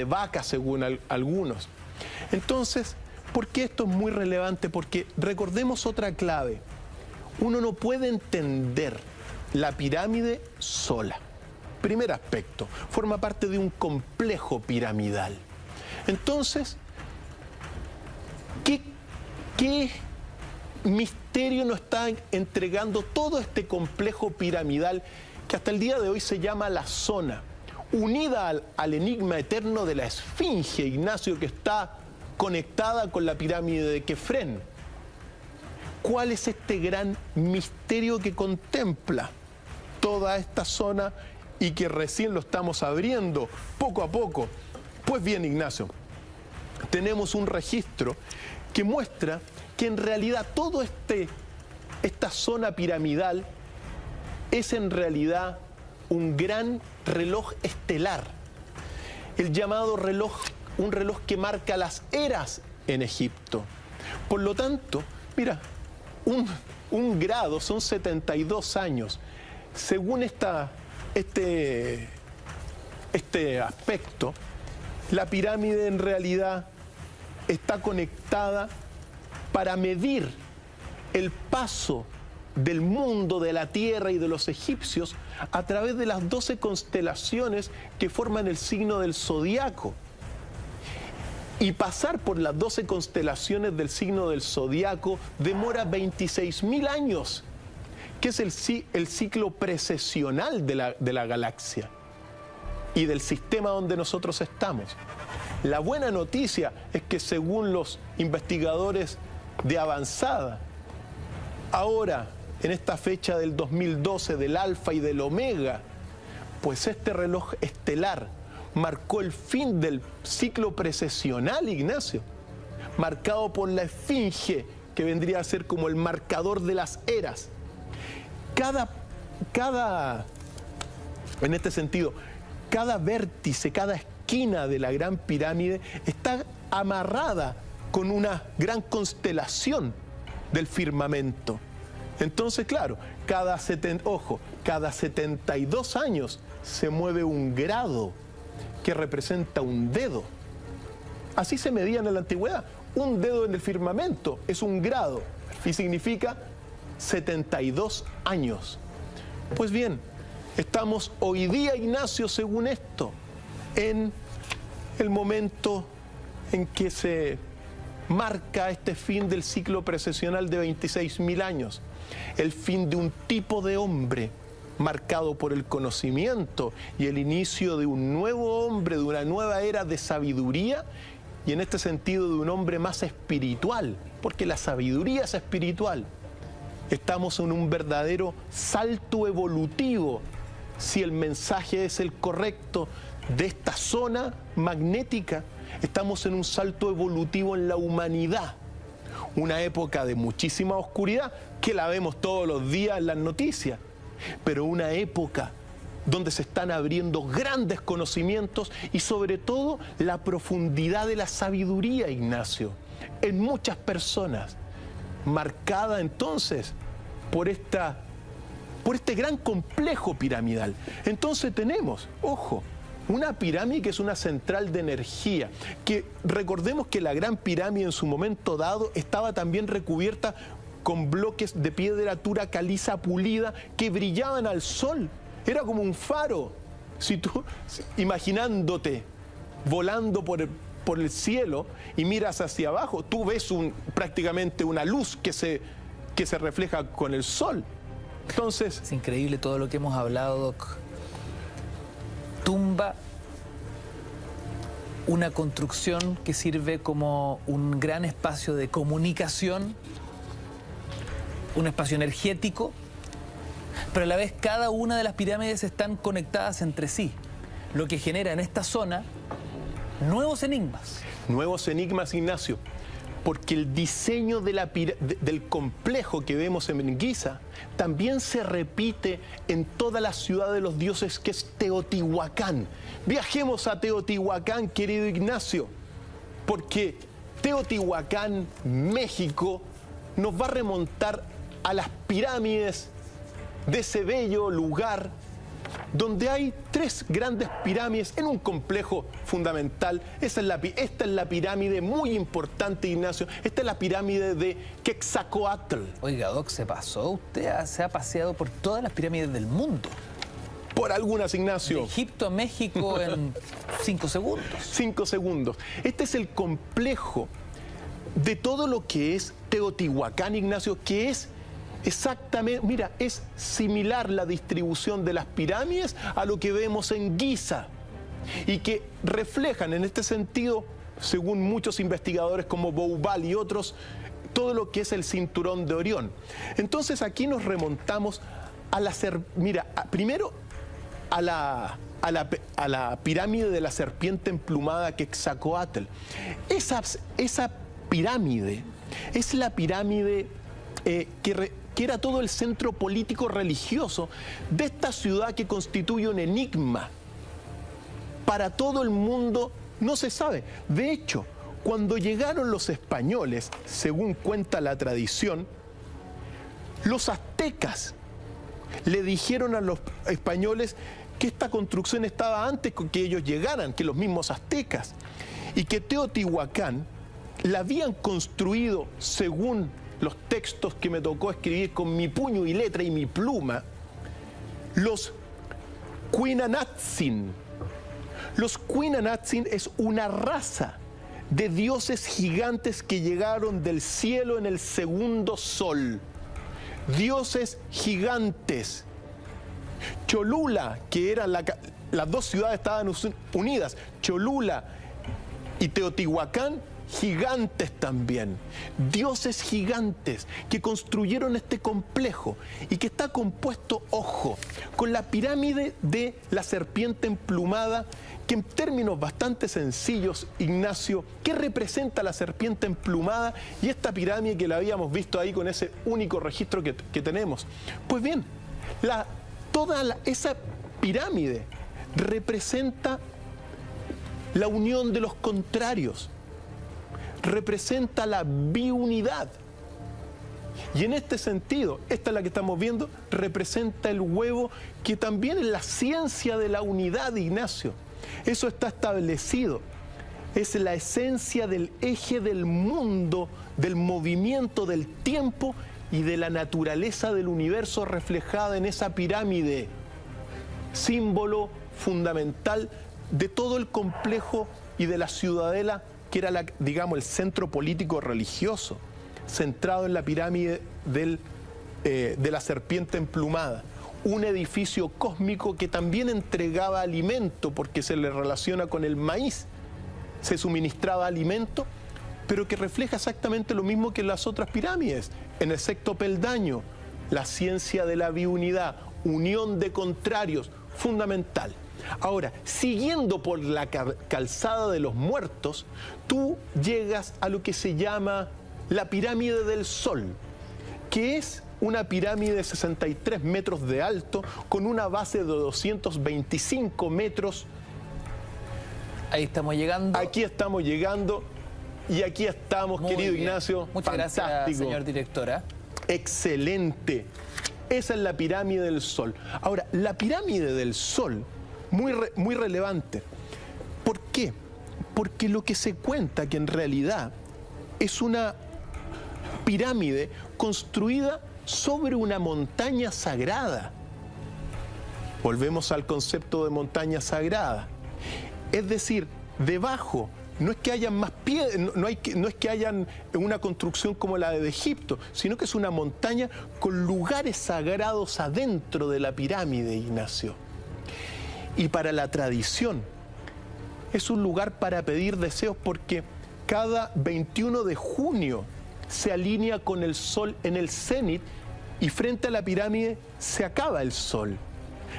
vaca, según algunos. Entonces, ¿por qué esto es muy relevante? Porque recordemos otra clave. Uno no puede entender la pirámide sola. Primer aspecto, forma parte de un complejo piramidal. Entonces, ¿qué misterio nos está entregando todo este complejo piramidal que hasta el día de hoy se llama la zona, unida al enigma eterno de la Esfinge, Ignacio, que está conectada con la pirámide de Quefren? ¿Cuál es este gran misterio que contempla toda esta zona y que recién lo estamos abriendo poco a poco? Pues bien, Ignacio, tenemos un registro que muestra que en realidad esta zona piramidal es en realidad un gran reloj estelar, el llamado un reloj que marca las eras en Egipto. Por lo tanto, mira, un grado son 72 años. Según este aspecto, la pirámide en realidad está conectada para medir el paso del mundo, de la tierra y de los egipcios a través de las 12 constelaciones que forman el signo del zodiaco. Y pasar por las 12 constelaciones del signo del zodiaco demora 26.000 años, que es el ciclo precesional de la galaxia y del sistema donde nosotros estamos. La buena noticia es que según los investigadores de avanzada, ahora, en esta fecha del 2012, del Alfa y del Omega, pues este reloj estelar marcó el fin del ciclo precesional, Ignacio, marcado por la esfinge, que vendría a ser como el marcador de las eras. En este sentido, cada vértice, cada esquina de la Gran Pirámide está amarrada con una gran constelación del firmamento. Entonces, claro, cada 72 años se mueve un grado que representa un dedo. Así se medían en la antigüedad. Un dedo en el firmamento es un grado y significa 72 años. Pues bien, estamos hoy día, Ignacio, según esto, en el momento en que se marca este fin del ciclo precesional de 26.000 años, el fin de un tipo de hombre marcado por el conocimiento y el inicio de un nuevo hombre, de una nueva era de sabiduría, y en este sentido de un hombre más espiritual, porque la sabiduría es espiritual. Estamos en un verdadero salto evolutivo, si el mensaje es el correcto, de esta zona magnética. Estamos en un salto evolutivo en la humanidad, una época de muchísima oscuridad, que la vemos todos los días en las noticias, pero una época donde se están abriendo grandes conocimientos y sobre todo la profundidad de la sabiduría, Ignacio, en muchas personas, marcada entonces por este gran complejo piramidal. Entonces tenemos, ojo, una pirámide que es una central de energía, que recordemos que la Gran Pirámide en su momento dado estaba también recubierta con bloques de piedra dura caliza pulida que brillaban al sol. Era como un faro. Si tú, imaginándote volando por el cielo y miras hacia abajo, tú ves prácticamente una luz que se refleja con el sol. Entonces, es increíble todo lo que hemos hablado, Doc. Tumba, una construcción que sirve como un gran espacio de comunicación, un espacio energético, pero a la vez cada una de las pirámides están conectadas entre sí, lo que genera en esta zona nuevos enigmas. Nuevos enigmas, Ignacio, porque el diseño del complejo que vemos en Giza también se repite en toda la ciudad de los dioses, que es Teotihuacán. Viajemos a Teotihuacán, querido Ignacio, porque Teotihuacán, México, nos va a remontar a las pirámides de ese bello lugar donde hay 3 grandes pirámides en un complejo fundamental. Esta es la pirámide muy importante, Ignacio. Esta es la pirámide de Quetzalcóatl. Oiga, Doc, se pasó. Usted se ha paseado por todas las pirámides del mundo. Por algunas, Ignacio. De Egipto a México en 5 segundos. 5 segundos. Este es el complejo de todo lo que es Teotihuacán, Ignacio, que es exactamente, mira, es similar la distribución de las pirámides a lo que vemos en Giza y que reflejan en este sentido, según muchos investigadores como Bouval y otros, todo lo que es el cinturón de Orión. Entonces aquí nos remontamos a primero a la pirámide de la serpiente emplumada Quetzalcóatl. Esa pirámide es la pirámide que era todo el centro político religioso de esta ciudad, que constituye un enigma. Para todo el mundo no se sabe. De hecho, cuando llegaron los españoles, según cuenta la tradición, los aztecas le dijeron a los españoles que esta construcción estaba antes que ellos llegaran, que los mismos aztecas, y que Teotihuacán la habían construido, según los textos que me tocó escribir con mi puño y letra y mi pluma, los Kuinanatsin. Los Kuinanatsin es una raza de dioses gigantes que llegaron del cielo en el segundo sol. Dioses gigantes. Cholula, que eran las dos ciudades estaban unidas, Cholula y Teotihuacán, gigantes también, dioses gigantes que construyeron este complejo y que está compuesto, ojo, con la pirámide de la serpiente emplumada, que en términos bastante sencillos, Ignacio, ¿qué representa la serpiente emplumada y esta pirámide que la habíamos visto ahí con ese único registro que tenemos? Pues bien, esa pirámide representa la unión de los contrarios, representa la biunidad. Y en este sentido, esta es la que estamos viendo, representa el huevo, que también es la ciencia de la unidad, Ignacio. Eso está establecido. Es la esencia del eje del mundo, del movimiento del tiempo y de la naturaleza del universo reflejada en esa pirámide, símbolo fundamental de todo el complejo y de la ciudadela, que era, digamos, el centro político religioso, centrado en la pirámide de la serpiente emplumada. Un edificio cósmico que también entregaba alimento, porque se le relaciona con el maíz, se suministraba alimento, pero que refleja exactamente lo mismo que en las otras pirámides. En el sexto peldaño, la ciencia de la biunidad, unión de contrarios, fundamental. Ahora, siguiendo por la calzada de los muertos, tú llegas a lo que se llama la pirámide del Sol, que es una pirámide de 63 metros de alto, con una base de 225 metros. Ahí estamos llegando. Aquí estamos llegando y aquí estamos, muy querido bien. Ignacio. Muchas gracias, señor directora. Excelente. Esa es la pirámide del Sol. Ahora, la pirámide del Sol, muy relevante. ¿Por qué? Porque lo que se cuenta que en realidad es una pirámide construida sobre una montaña sagrada. Volvemos al concepto de montaña sagrada. Es decir, debajo no es que hayan más piedras, no es que hayan una construcción como la de Egipto, sino que es una montaña con lugares sagrados adentro de la pirámide, Ignacio. Y para la tradición es un lugar para pedir deseos, porque cada 21 de junio se alinea con el sol en el cenit y frente a la pirámide se acaba el sol.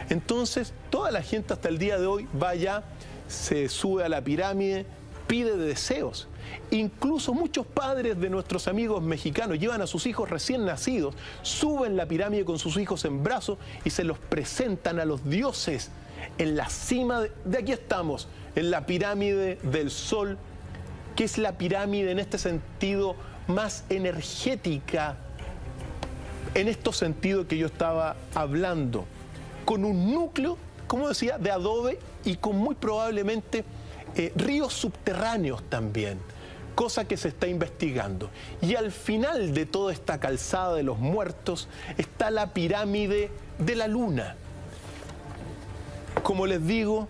Entonces toda la gente hasta el día de hoy va allá, se sube a la pirámide, pide deseos. Incluso muchos padres de nuestros amigos mexicanos llevan a sus hijos recién nacidos, suben la pirámide con sus hijos en brazos y se los presentan a los dioses en la cima de aquí estamos, en la pirámide del Sol, que es la pirámide en este sentido más energética, en estos sentidos que yo estaba hablando, con un núcleo, como decía, de adobe y con muy probablemente ríos subterráneos también, cosa que se está investigando. Y al final de toda esta calzada de los muertos está la pirámide de la Luna. Como les digo,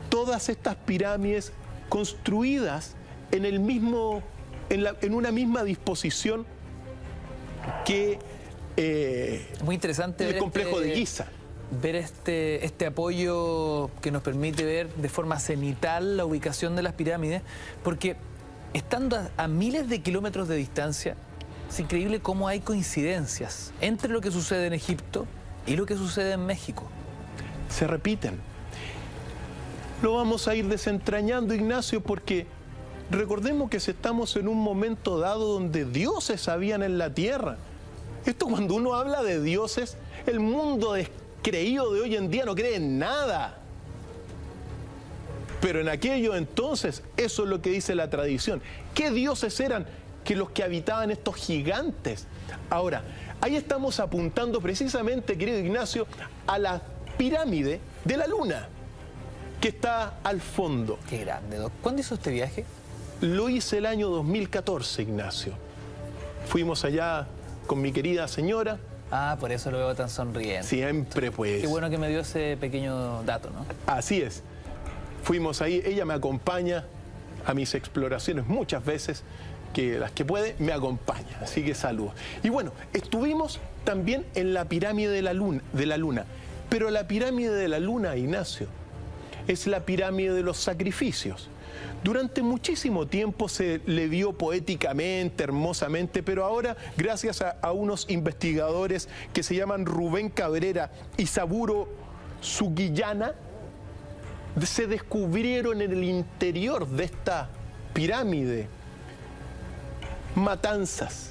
todas estas pirámides construidas en una misma disposición que muy interesante el complejo de Giza. Ver este apoyo que nos permite ver de forma cenital la ubicación de las pirámides, porque estando a miles de kilómetros de distancia, es increíble cómo hay coincidencias entre lo que sucede en Egipto y lo que sucede en México. Se repiten. Lo vamos a ir desentrañando, Ignacio, porque recordemos que estamos en un momento dado donde dioses habían en la tierra. Esto, cuando uno habla de dioses, el mundo descreído de hoy en día no cree en nada. Pero en aquello entonces, eso es lo que dice la tradición. ¿Qué dioses eran que los que habitaban estos gigantes? Ahora, ahí estamos apuntando precisamente, querido Ignacio, a la pirámide de la Luna, que está al fondo. Qué grande, Doc. ¿Cuándo hizo este viaje? Lo hice el año 2014, Ignacio. Fuimos allá con mi querida señora. Ah, por eso lo veo tan sonriente. Siempre, pues. Qué bueno que me dio ese pequeño dato, ¿no? Así es. Fuimos ahí, ella me acompaña a mis exploraciones muchas veces, que las que puede me acompaña, así que saludos. Y bueno, estuvimos también en la pirámide de la luna, pero la pirámide de la luna, Ignacio, es la pirámide de los sacrificios. Durante muchísimo tiempo se le vio poéticamente, hermosamente, pero ahora, gracias a unos investigadores que se llaman Rubén Cabrera y Saburo Sugiyana, se descubrieron en el interior de esta pirámide matanzas,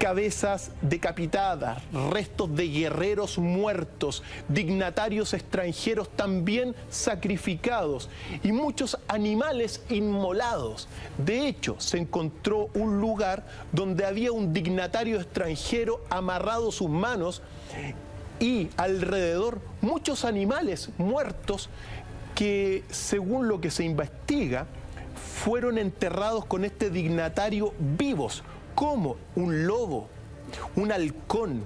cabezas decapitadas, restos de guerreros muertos, dignatarios extranjeros también sacrificados y muchos animales inmolados. De hecho, se encontró un lugar donde había un dignatario extranjero amarrado sus manos y alrededor muchos animales muertos que, según lo que se investiga, fueron enterrados con este dignatario vivos, como un lobo, un halcón,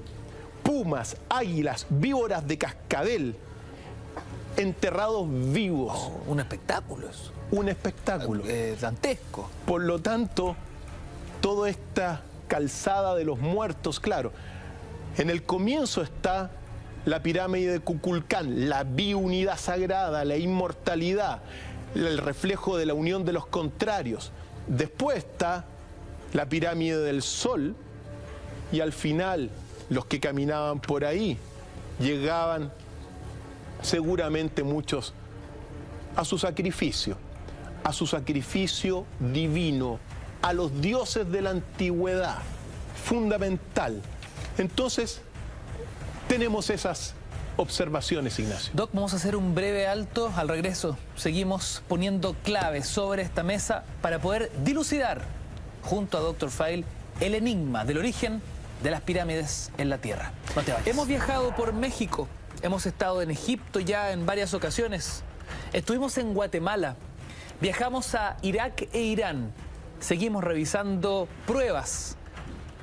pumas, águilas, víboras de cascabel, enterrados vivos. Oh, un espectáculo eso. Un espectáculo. Dantesco. Por lo tanto, toda esta calzada de los muertos, claro, en el comienzo está la pirámide de Kukulcán, la biunidad sagrada, la inmortalidad, el reflejo de la unión de los contrarios. Después está la pirámide del Sol y al final los que caminaban por ahí llegaban seguramente muchos a su sacrificio divino, a los dioses de la antigüedad, fundamental. Entonces, tenemos esas observaciones, Ignacio. Doc, vamos a hacer un breve alto. Al regreso seguimos poniendo claves sobre esta mesa para poder dilucidar junto a Dr. File el enigma del origen de las pirámides en la Tierra. No te vayas. Hemos viajado por México, hemos estado en Egipto ya en varias ocasiones, estuvimos en Guatemala, viajamos a Irak e Irán, seguimos revisando pruebas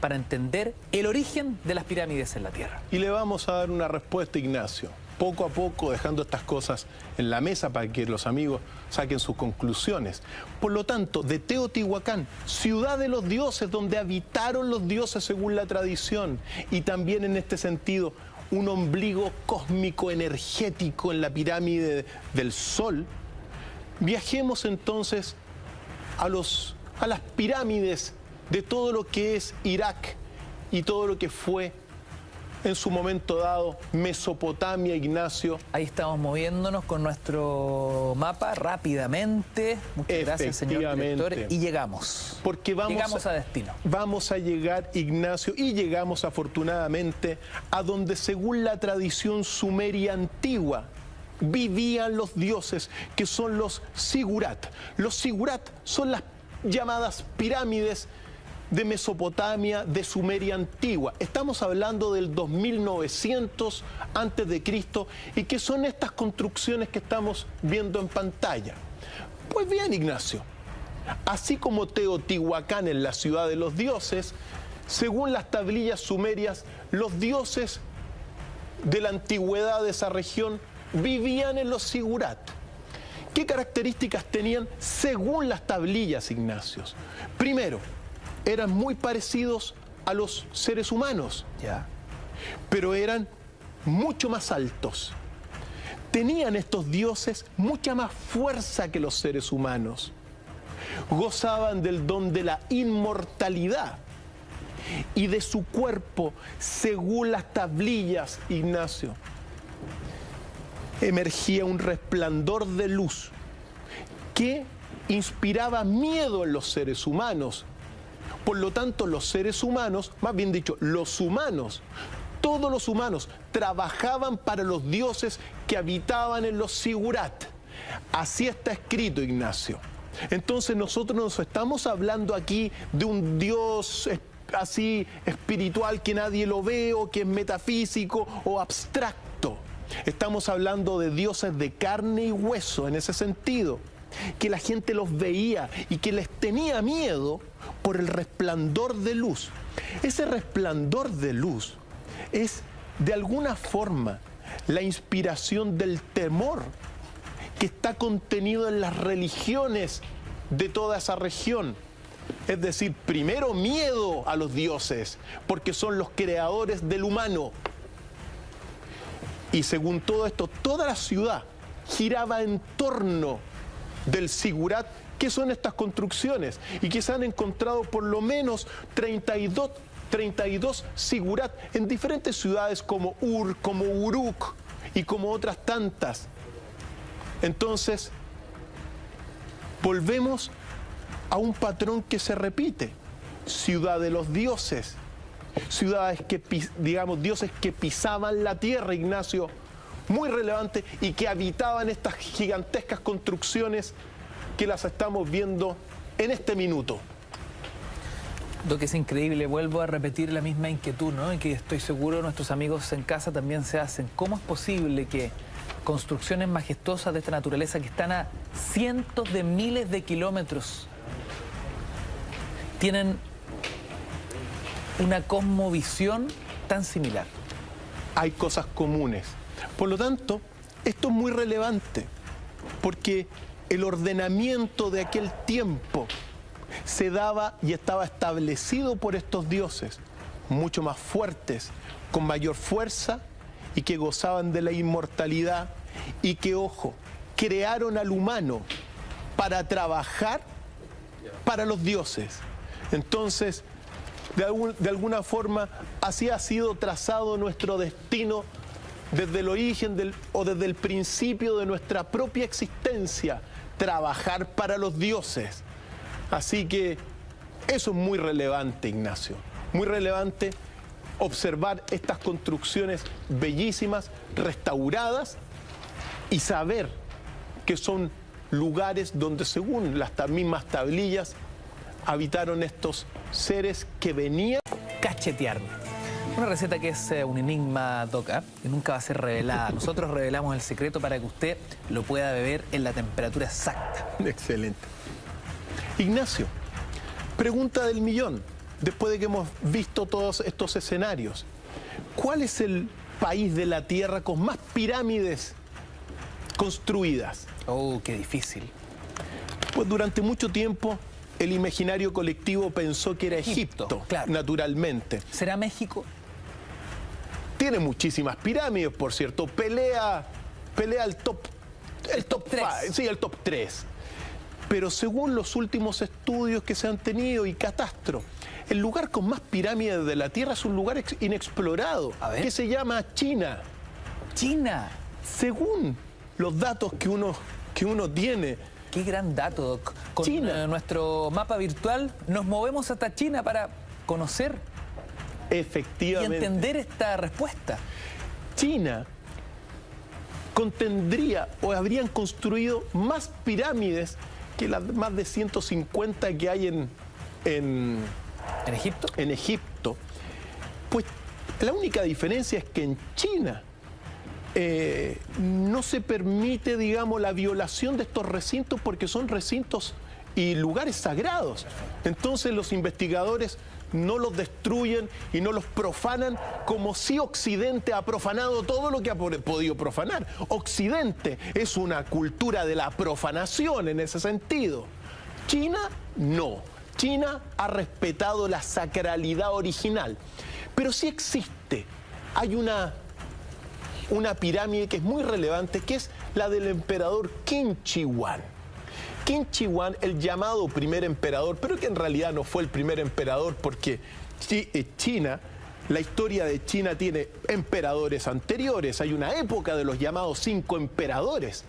para entender el origen de las pirámides en la Tierra. Y le vamos a dar una respuesta, Ignacio, poco a poco, dejando estas cosas en la mesa para que los amigos saquen sus conclusiones. Por lo tanto, de Teotihuacán, ciudad de los dioses, donde habitaron los dioses según la tradición, y también en este sentido, un ombligo cósmico energético en la pirámide del Sol, viajemos entonces a las pirámides de todo lo que es Irak y todo lo que fue en su momento dado Mesopotamia, Ignacio. Ahí estamos moviéndonos con nuestro mapa rápidamente. Muchas gracias, señor director. Y llegamos. Porque llegamos a destino. Vamos a llegar, Ignacio, y llegamos afortunadamente a donde, según la tradición sumeria antigua, vivían los dioses, que son los Sigurat. Los Sigurat son las llamadas pirámides de Mesopotamia, de Sumeria antigua. Estamos hablando del 2900 antes de Cristo, y que son estas construcciones que estamos viendo en pantalla. Pues bien, Ignacio, así como Teotihuacán es la ciudad de los dioses, según las tablillas sumerias, los dioses de la antigüedad de esa región vivían en los Sigurat. ¿Qué características tenían según las tablillas, Ignacio? Primero, eran muy parecidos a los seres humanos, pero eran mucho más altos. Tenían estos dioses mucha más fuerza que los seres humanos. Gozaban del don de la inmortalidad y de su cuerpo, según las tablillas, Ignacio, emergía un resplandor de luz que inspiraba miedo en los seres humanos. Por lo tanto, los seres humanos, más bien dicho, los humanos, todos los humanos, trabajaban para los dioses que habitaban en los Sigurat. Así está escrito, Ignacio. Entonces nosotros nos estamos hablando aquí de un dios así espiritual que nadie lo ve, o que es metafísico o abstracto. Estamos hablando de dioses de carne y hueso en ese sentido. que la gente los veía y que les tenía miedo por el resplandor de luz. Ese resplandor de luz es, de alguna forma, la inspiración del temor que está contenido en las religiones de toda esa región. Es decir, primero miedo a los dioses, porque son los creadores del humano. Y según todo esto, toda la ciudad giraba en torno del Sigurat, que son estas construcciones, y que se han encontrado por lo menos 32 Sigurat en diferentes ciudades como Ur, como Uruk y como otras tantas. Entonces, volvemos a un patrón que se repite. Ciudad de los dioses, ciudades que, digamos, dioses que pisaban la tierra, Ignacio, muy relevante, y que habitaban estas gigantescas construcciones que las estamos viendo en este minuto. Lo que es increíble, vuelvo a repetir la misma inquietud, ¿no? Y que estoy seguro nuestros amigos en casa también se hacen. ¿Cómo es posible que construcciones majestuosas de esta naturaleza, que están a cientos de miles de kilómetros, tienen una cosmovisión tan similar? Hay cosas comunes. Por lo tanto, esto es muy relevante, porque el ordenamiento de aquel tiempo se daba y estaba establecido por estos dioses, mucho más fuertes, con mayor fuerza y que gozaban de la inmortalidad y que, ojo, crearon al humano para trabajar para los dioses. Entonces, de alguna forma, así ha sido trazado nuestro destino desde el origen o desde el principio de nuestra propia existencia, trabajar para los dioses. Así que eso es muy relevante, Ignacio, muy relevante observar estas construcciones bellísimas, restauradas, y saber que son lugares donde, según las mismas tablillas, habitaron estos seres que venían a cachetearme. Una receta que es un enigma, Doc, que nunca va a ser revelada. Nosotros revelamos el secreto para que usted lo pueda beber en la temperatura exacta. Excelente. Ignacio, pregunta del millón, después de que hemos visto todos estos escenarios. ¿Cuál es el país de la Tierra con más pirámides construidas? Oh, qué difícil. Pues durante mucho tiempo el imaginario colectivo pensó que era Egipto, claro. Naturalmente. ¿Será México? Tiene muchísimas pirámides, por cierto. Pelea el top 3. Sí, el top 3. Pero según los últimos estudios que se han tenido y catastro, el lugar con más pirámides de la Tierra es un lugar inexplorado, que se llama China. China. Según los datos que uno tiene. Qué gran dato, Doc. Con nuestro mapa virtual nos movemos hasta China para conocer efectivamente y entender esta respuesta. China contendría o habrían construido más pirámides que las más de 150 que hay ¿En Egipto? En Egipto. Pues la única diferencia es que en China no se permite, digamos, la violación de estos recintos porque son recintos y lugares sagrados. Entonces los investigadores no los destruyen y no los profanan como si Occidente ha profanado todo lo que ha podido profanar. Occidente es una cultura de la profanación en ese sentido. China no. China ha respetado la sacralidad original. Pero sí existe. Hay una pirámide que es muy relevante, que es la del emperador Qin Shi Huang. Qin Shi Huang, el llamado primer emperador, pero que en realidad no fue el primer emperador porque China, la historia de China tiene emperadores anteriores. Hay una época de los llamados 5 emperadores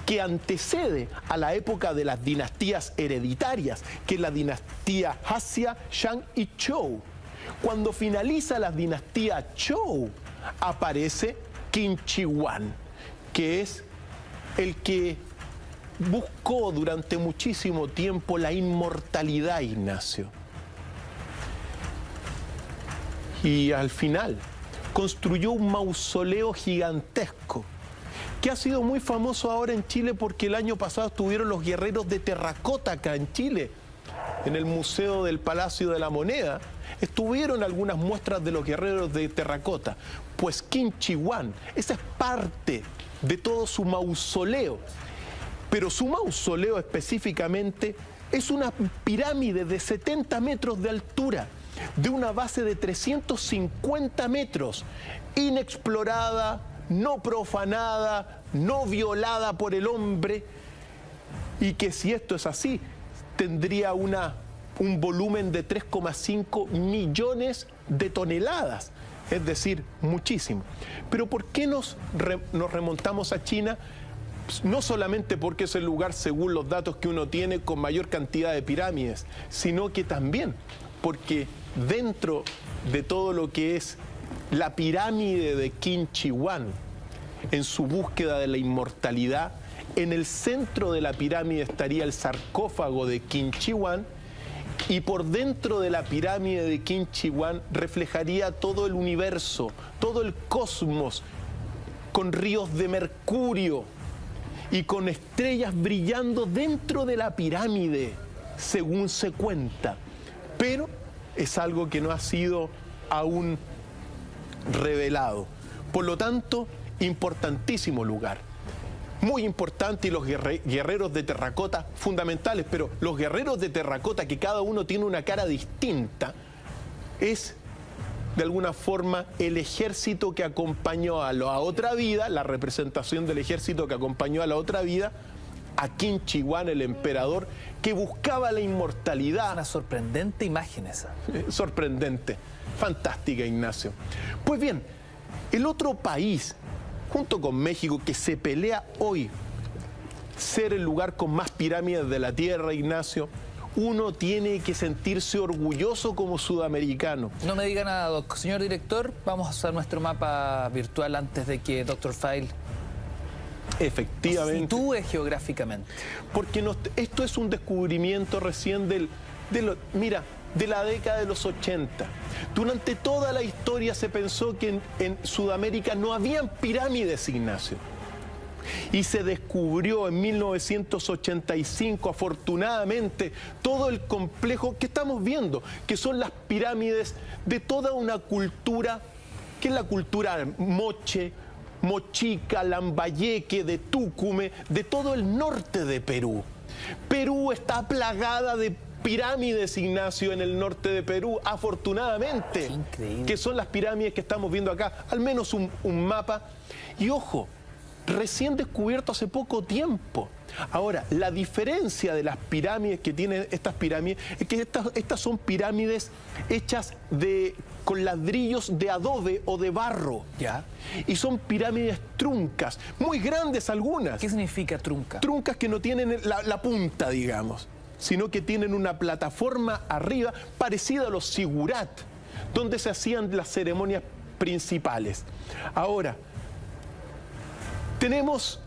que antecede a la época de las dinastías hereditarias, que es la dinastía Joseon, Shang y Zhou. Cuando finaliza la dinastía Zhou, aparece Qin Shi Huang, que es el que buscó durante muchísimo tiempo la inmortalidad, Ignacio. Y al final construyó un mausoleo gigantesco que ha sido muy famoso ahora en Chile porque el año pasado estuvieron los guerreros de terracota acá en Chile, en el Museo del Palacio de la Moneda. Estuvieron algunas muestras de los guerreros de terracota. Pues Quinchihuán, esa es parte de todo su mausoleo. Pero su mausoleo específicamente es una pirámide de 70 metros de altura, de una base de 350 metros, inexplorada, no profanada, no violada por el hombre, y que si esto es así, tendría un volumen de 3,5 millones de toneladas, es decir, muchísimo. Pero ¿por qué nos remontamos a China? No solamente porque es el lugar, según los datos que uno tiene, con mayor cantidad de pirámides, sino que también porque dentro de todo lo que es la pirámide de Quinchihuán, en su búsqueda de la inmortalidad, en el centro de la pirámide estaría el sarcófago de Quinchihuán, y por dentro de la pirámide de Quinchihuán reflejaría todo el universo, todo el cosmos, con ríos de mercurio y con estrellas brillando dentro de la pirámide, según se cuenta. Pero es algo que no ha sido aún revelado. Por lo tanto, importantísimo lugar. Muy importante, y los guerreros de terracota fundamentales, pero los guerreros de terracota, que cada uno tiene una cara distinta, es de alguna forma el ejército que acompañó a la otra vida, la representación del ejército que acompañó a la otra vida, a Quinchihuán, el emperador, que buscaba la inmortalidad. Una sorprendente imagen esa. Sorprendente, fantástica, Ignacio. Pues bien, el otro país, junto con México, que se pelea hoy ser el lugar con más pirámides de la Tierra, Ignacio, uno tiene que sentirse orgulloso como sudamericano. No me diga nada, Doc. Señor director, vamos a usar nuestro mapa virtual antes de que Dr. File efectivamente sitúe geográficamente. Porque esto es un descubrimiento recién de la década de los 80. Durante toda la historia se pensó que en Sudamérica no habían pirámides, Ignacio. Y se descubrió en 1985, afortunadamente, todo el complejo que estamos viendo, que son las pirámides de toda una cultura, que es la cultura moche, mochica, lambayeque, de Túcume, de todo el norte de Perú. Perú está plagada de pirámides, Ignacio, en el norte de Perú, afortunadamente, que son las pirámides que estamos viendo acá, al menos un mapa. Y ojo, recién descubierto hace poco tiempo. Ahora, la diferencia de las pirámides que tienen estas pirámides es que estas son pirámides hechas con ladrillos de adobe o de barro. Ya. Y son pirámides truncas, muy grandes algunas. ¿Qué significa trunca? Truncas que no tienen la punta, digamos, sino que tienen una plataforma arriba parecida a los sigurat, donde se hacían las ceremonias principales. Ahora, tenemos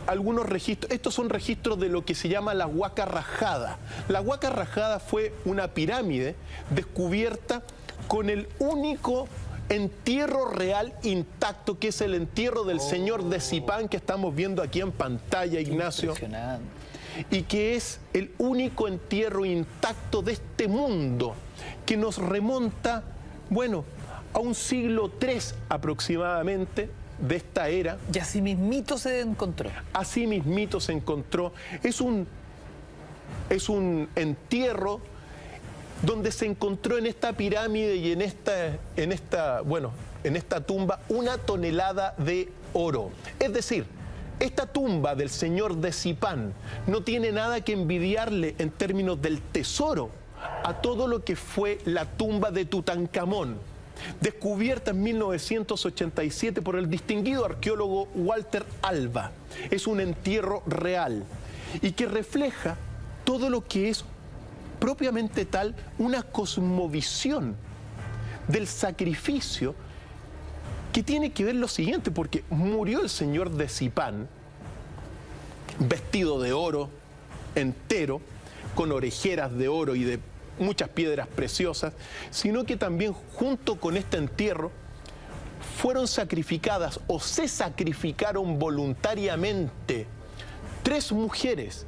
algunos registros, estos son registros de lo que se llama la Huaca Rajada. La Huaca Rajada fue una pirámide descubierta con el único entierro real intacto, que es el entierro del señor de Zipán, que estamos viendo aquí en pantalla, Ignacio. Impresionante. Y que es el único entierro intacto de este mundo, que nos remonta, bueno, a un siglo III aproximadamente, de esta era. Y así mismito se encontró. Así mismito se encontró. Es un entierro donde se encontró en esta pirámide y en esta tumba 1 tonelada de oro. Es decir, esta tumba del señor de Zipán no tiene nada que envidiarle en términos del tesoro a todo lo que fue la tumba de Tutankamón, descubierta en 1987 por el distinguido arqueólogo Walter Alba. Es un entierro real y que refleja todo lo que es propiamente tal una cosmovisión del sacrificio, que tiene que ver lo siguiente, porque murió el señor de Zipán vestido de oro entero, con orejeras de oro y de muchas piedras preciosas, sino que también junto con este entierro fueron sacrificadas o se sacrificaron voluntariamente 3 mujeres,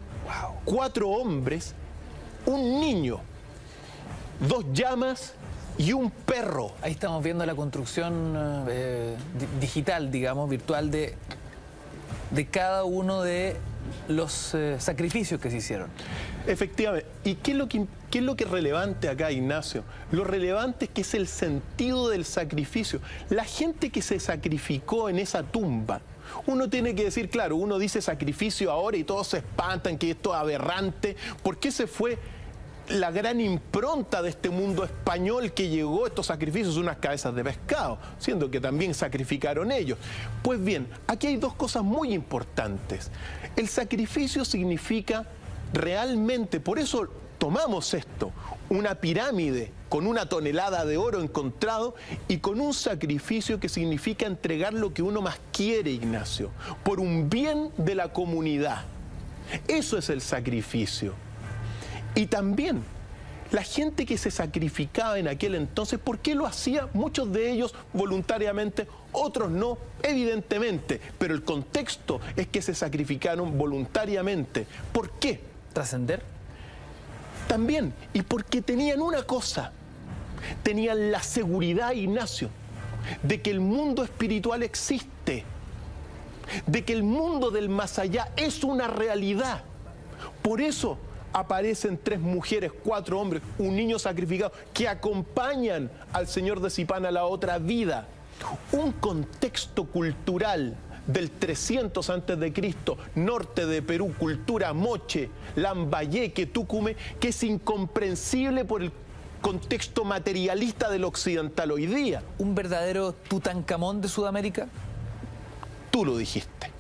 4 hombres, un niño, 2 llamas y un perro. Ahí estamos viendo la construcción digital, digamos, virtual de cada uno de los sacrificios que se hicieron. Efectivamente. ¿Y qué es lo que es relevante acá, Ignacio? Lo relevante es que es el sentido del sacrificio. La gente que se sacrificó en esa tumba, uno tiene que decir, claro, uno dice sacrificio ahora y todos se espantan, que esto es aberrante. ¿Por qué se fue la gran impronta de este mundo español que llegó a estos sacrificios, unas cabezas de pescado, siendo que también sacrificaron ellos? Pues bien, aquí hay 2 cosas muy importantes. El sacrificio significa realmente, por eso tomamos esto, una pirámide con 1 tonelada de oro encontrado y con un sacrificio que significa entregar lo que uno más quiere, Ignacio, por un bien de la comunidad. Eso es el sacrificio. Y también la gente que se sacrificaba en aquel entonces, ¿por qué lo hacía? Muchos de ellos voluntariamente, otros no, evidentemente, pero el contexto es que se sacrificaron voluntariamente. ¿Por qué? ¿Trascender? También, y porque tenían una cosa, tenían la seguridad, Ignacio, de que el mundo espiritual existe, de que el mundo del más allá es una realidad. Por eso aparecen 3 mujeres, 4 hombres, un niño sacrificado, que acompañan al señor de Zipán a la otra vida. Un contexto cultural del 300 a.C., norte de Perú, cultura moche, Lambayeque, Tucumé, que es incomprensible por el contexto materialista del occidental hoy día. ¿Un verdadero Tutankamón de Sudamérica? Tú lo dijiste.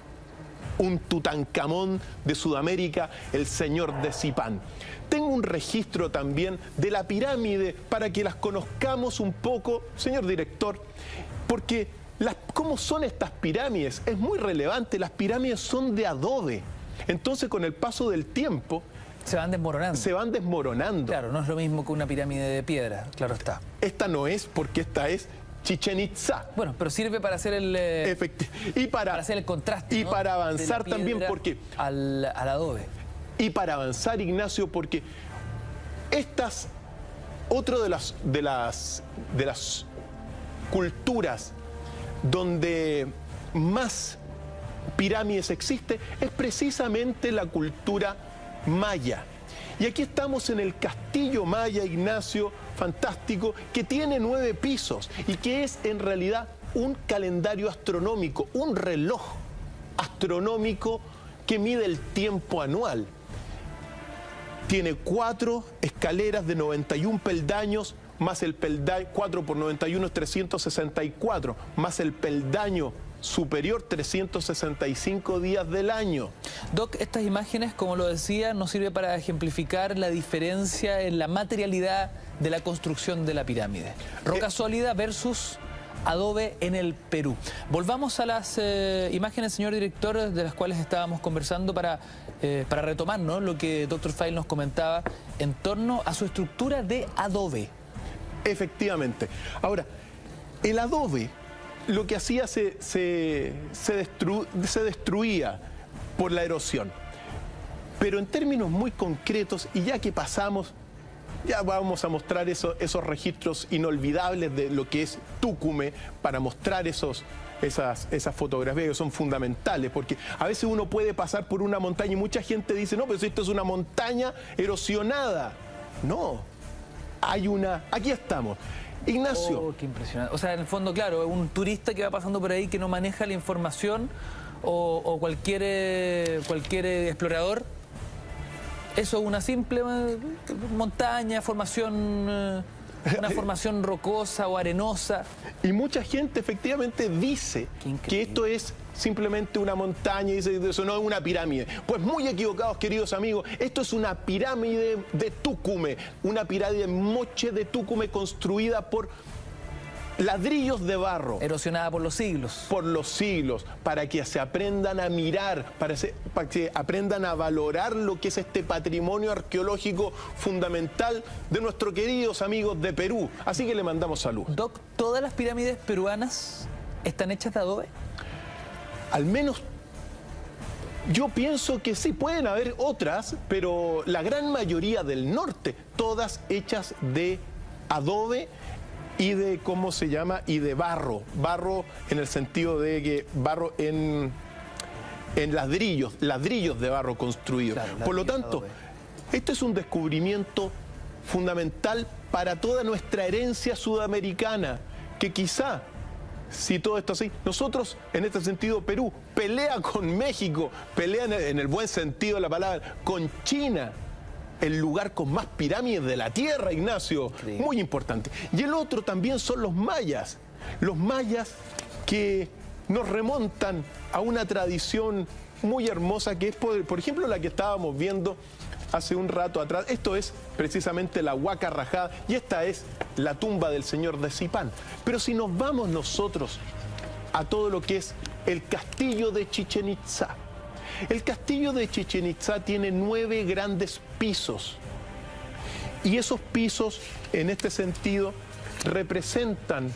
Un Tutankamón de Sudamérica, el señor de Zipán. Tengo un registro también de la pirámide para que las conozcamos un poco, señor director, porque ¿cómo son estas pirámides? Es muy relevante, las pirámides son de adobe. Entonces, con el paso del tiempo, se van desmoronando. Se van desmoronando. Claro, no es lo mismo que una pirámide de piedra, claro está. Esta no es, porque esta es Chichén Itzá. Bueno, pero sirve para hacer para hacer el contraste. Y ¿no? para avanzar también, porque al adobe. Y para avanzar, Ignacio, porque otro de las culturas donde más pirámides existe es precisamente la cultura maya. Y aquí estamos en el castillo maya, Ignacio, fantástico, que tiene 9 pisos y que es en realidad un calendario astronómico, un reloj astronómico que mide el tiempo anual. Tiene 4 escaleras de 91 peldaños, más el peldaño, 4 por 91 es 364, más el peldaño superior, 365 días del año. Doc, estas imágenes, como lo decía, nos sirve para ejemplificar la diferencia en la materialidad de la construcción de la pirámide. Roca sólida versus adobe en el Perú. Volvamos a las imágenes, señor director, de las cuales estábamos conversando para retomar, ¿no?, lo que Dr. File nos comentaba en torno a su estructura de adobe. Efectivamente. Ahora, el adobe lo que hacía se destruía por la erosión. Pero en términos muy concretos, y ya que pasamos, ya vamos a mostrar esos registros inolvidables de lo que es Tucumé, para mostrar esas fotografías que son fundamentales, porque a veces uno puede pasar por una montaña y mucha gente dice, no, pero si esto es una montaña erosionada. No, aquí estamos. Ignacio. Oh, qué impresionante. O sea, en el fondo, claro, un turista que va pasando por ahí que no maneja la información o cualquier explorador, eso es una simple montaña, una formación rocosa o arenosa. Y mucha gente efectivamente dice que esto es simplemente una montaña y dice que eso no es una pirámide. Pues muy equivocados, queridos amigos. Esto es una pirámide de Tucumé, una pirámide moche de Tucumé construida por ladrillos de barro. Erosionada por los siglos. Por los siglos, para que se aprendan a mirar, para que aprendan a valorar lo que es este patrimonio arqueológico fundamental de nuestros queridos amigos de Perú. Así que le mandamos salud. Doc, ¿todas las pirámides peruanas ¿Están hechas de adobe? Al menos yo pienso que sí, pueden haber otras, pero la gran mayoría del norte, todas hechas de adobe y de, ¿cómo se llama? Y de barro. Barro en el sentido de que barro en ladrillos de barro construidos. Claro, por lo tanto, adobe. este es un descubrimiento fundamental para toda nuestra herencia sudamericana, que quizá, si todo esto así, nosotros en este sentido Perú pelea con México, pelea en el buen sentido de la palabra, con China, el lugar con más pirámides de la Tierra, Ignacio, Increíble. muy importante. Y el otro también son los mayas que nos remontan a una tradición muy hermosa que es, por ejemplo, la que estábamos viendo hace un rato atrás. Esto es precisamente la Huaca Rajada y esta es la tumba del señor de Zipán. Pero si nos vamos nosotros a todo lo que es el castillo de Chichén Itzá. El castillo de Chichén Itzá tiene 9 grandes pisos y esos pisos en este sentido representan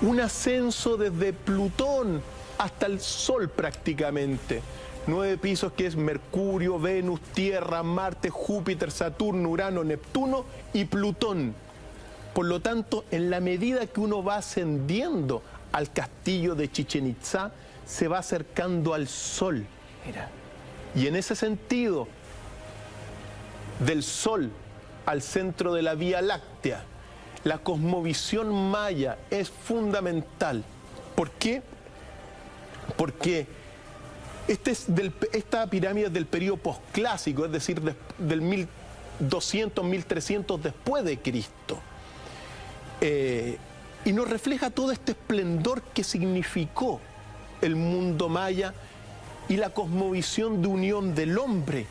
un ascenso desde Plutón hasta el Sol prácticamente. 9 pisos que es Mercurio, Venus, Tierra, Marte, Júpiter, Saturno, Urano, Neptuno y Plutón. Por lo tanto, en la medida que uno va ascendiendo al castillo de Chichén Itzá, se va acercando al Sol. Mira. Y en ese sentido, del Sol al centro de la Vía Láctea, la cosmovisión maya es fundamental. ¿Por qué? Porque esta pirámide es del periodo posclásico, es decir, del 1200, 1300 después de Cristo. Y nos refleja todo este esplendor que significó el mundo maya y la cosmovisión de unión del hombre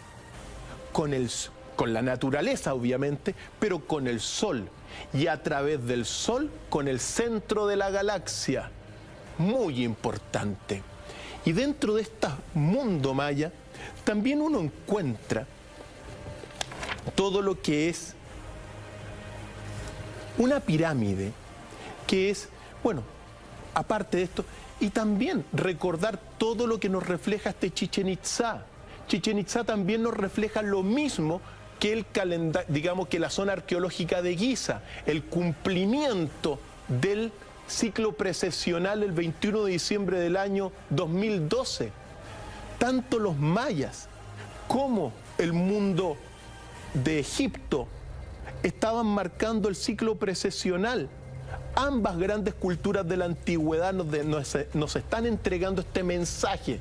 con la naturaleza, obviamente, pero con el Sol. Y a través del Sol, con el centro de la galaxia. Muy importante. Y dentro de este mundo maya, también uno encuentra todo lo que es una pirámide, que es, bueno, aparte de esto, y también recordar todo lo que nos refleja este Chichén Itzá. Chichén Itzá también nos refleja lo mismo que el calendario, digamos que la zona arqueológica de Giza, el cumplimiento del ciclo precesional el 21 de diciembre del año 2012. Tanto los mayas como el mundo de Egipto estaban marcando el ciclo precesional. Ambas grandes culturas de la antigüedad nos están entregando este mensaje,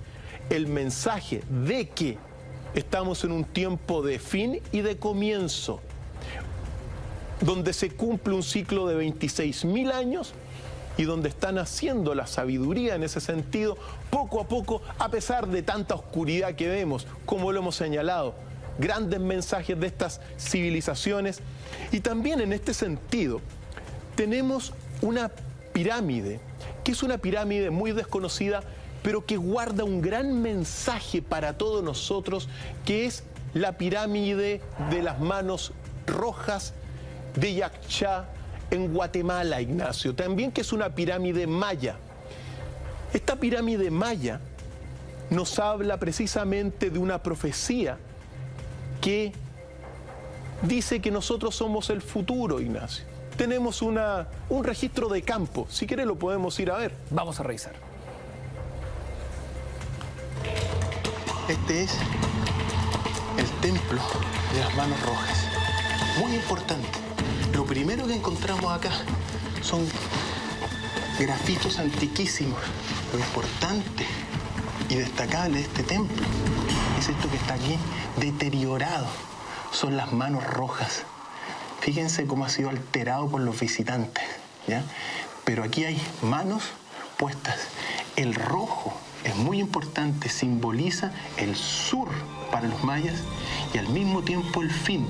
el mensaje de que estamos en un tiempo de fin y de comienzo, donde se cumple un ciclo de 26.000 años y donde están haciendo la sabiduría en ese sentido, poco a poco, a pesar de tanta oscuridad que vemos, como lo hemos señalado, grandes mensajes de estas civilizaciones. Y también en este sentido tenemos una pirámide, que es una pirámide muy desconocida, pero que guarda un gran mensaje para todos nosotros, que es la pirámide de las manos rojas de Yaxchá en Guatemala, Ignacio. También que es una pirámide maya. Esta pirámide maya nos habla precisamente de una profecía que dice que nosotros somos el futuro, Ignacio. Tenemos un registro de campo. Si quiere lo podemos ir a ver. Vamos a revisar. Este es el templo de las manos rojas. Muy importante. Lo primero que encontramos acá son grafitos antiquísimos. Lo importante y destacable de este templo es esto que está aquí, deteriorado. Son las manos rojas. Fíjense cómo ha sido alterado por los visitantes, ¿ya? Pero aquí hay manos puestas. El rojo es muy importante, simboliza el sur para los mayas y al mismo tiempo el fin.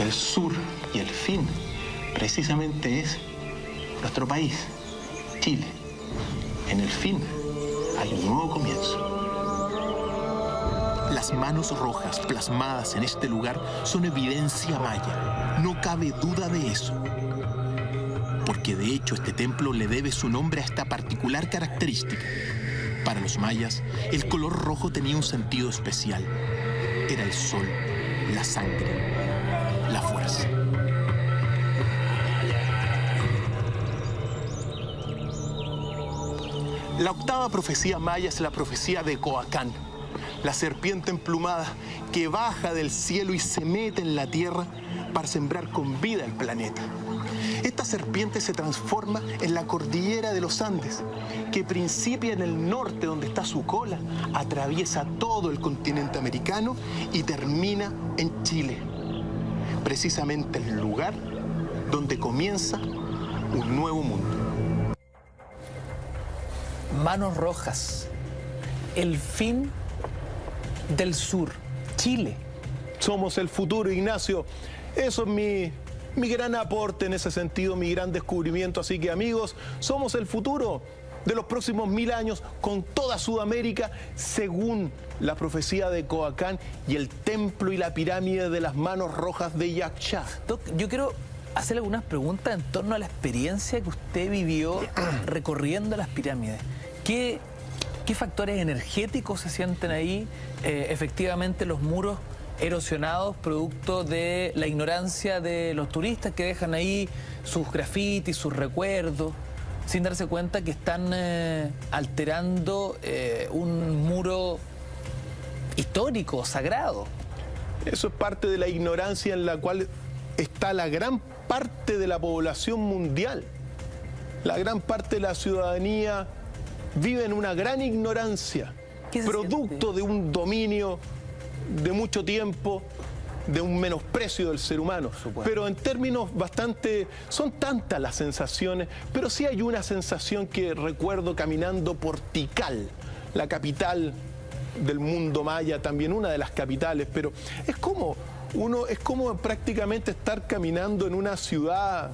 El sur y el fin precisamente es nuestro país, Chile. En el fin hay un nuevo comienzo. Las manos rojas plasmadas en este lugar son evidencia maya. No cabe duda de eso. porque de hecho este templo le debe su nombre a esta particular característica. Para los mayas, el color rojo tenía un sentido especial. Era el sol, la sangre, la fuerza. La octava profecía maya es la profecía de Coacán, la serpiente emplumada que baja del cielo y se mete en la tierra para sembrar con vida el planeta. Esta serpiente se transforma en la cordillera de los Andes, que principia en el norte donde está su cola, atraviesa todo el continente americano y termina en Chile, precisamente el lugar donde comienza un nuevo mundo. Manos rojas, el fin del sur, Chile. Somos el futuro, Ignacio. Eso es mi gran aporte en ese sentido, mi gran descubrimiento. Así que, amigos, somos el futuro de los próximos 1000 años con toda Sudamérica, según la profecía de Coacán y el templo y la pirámide de las manos rojas de Yaksha. Doc, yo quiero hacerle algunas preguntas en torno a la experiencia que usted vivió recorriendo las pirámides. ¿Qué factores energéticos se sienten ahí? Efectivamente, los muros erosionados producto de la ignorancia de los turistas que dejan ahí sus grafitis, sus recuerdos, sin darse cuenta que están alterando un muro histórico, sagrado. Eso es parte de la ignorancia en la cual está la gran parte de la población mundial. La gran parte de la ciudadanía vive en una gran ignorancia, producto de un dominio de mucho tiempo, de un menosprecio del ser humano. Pero en términos bastante... son tantas las sensaciones, pero sí hay una sensación que recuerdo caminando por Tikal, la capital del mundo maya, también una de las capitales, pero es como prácticamente estar caminando en una ciudad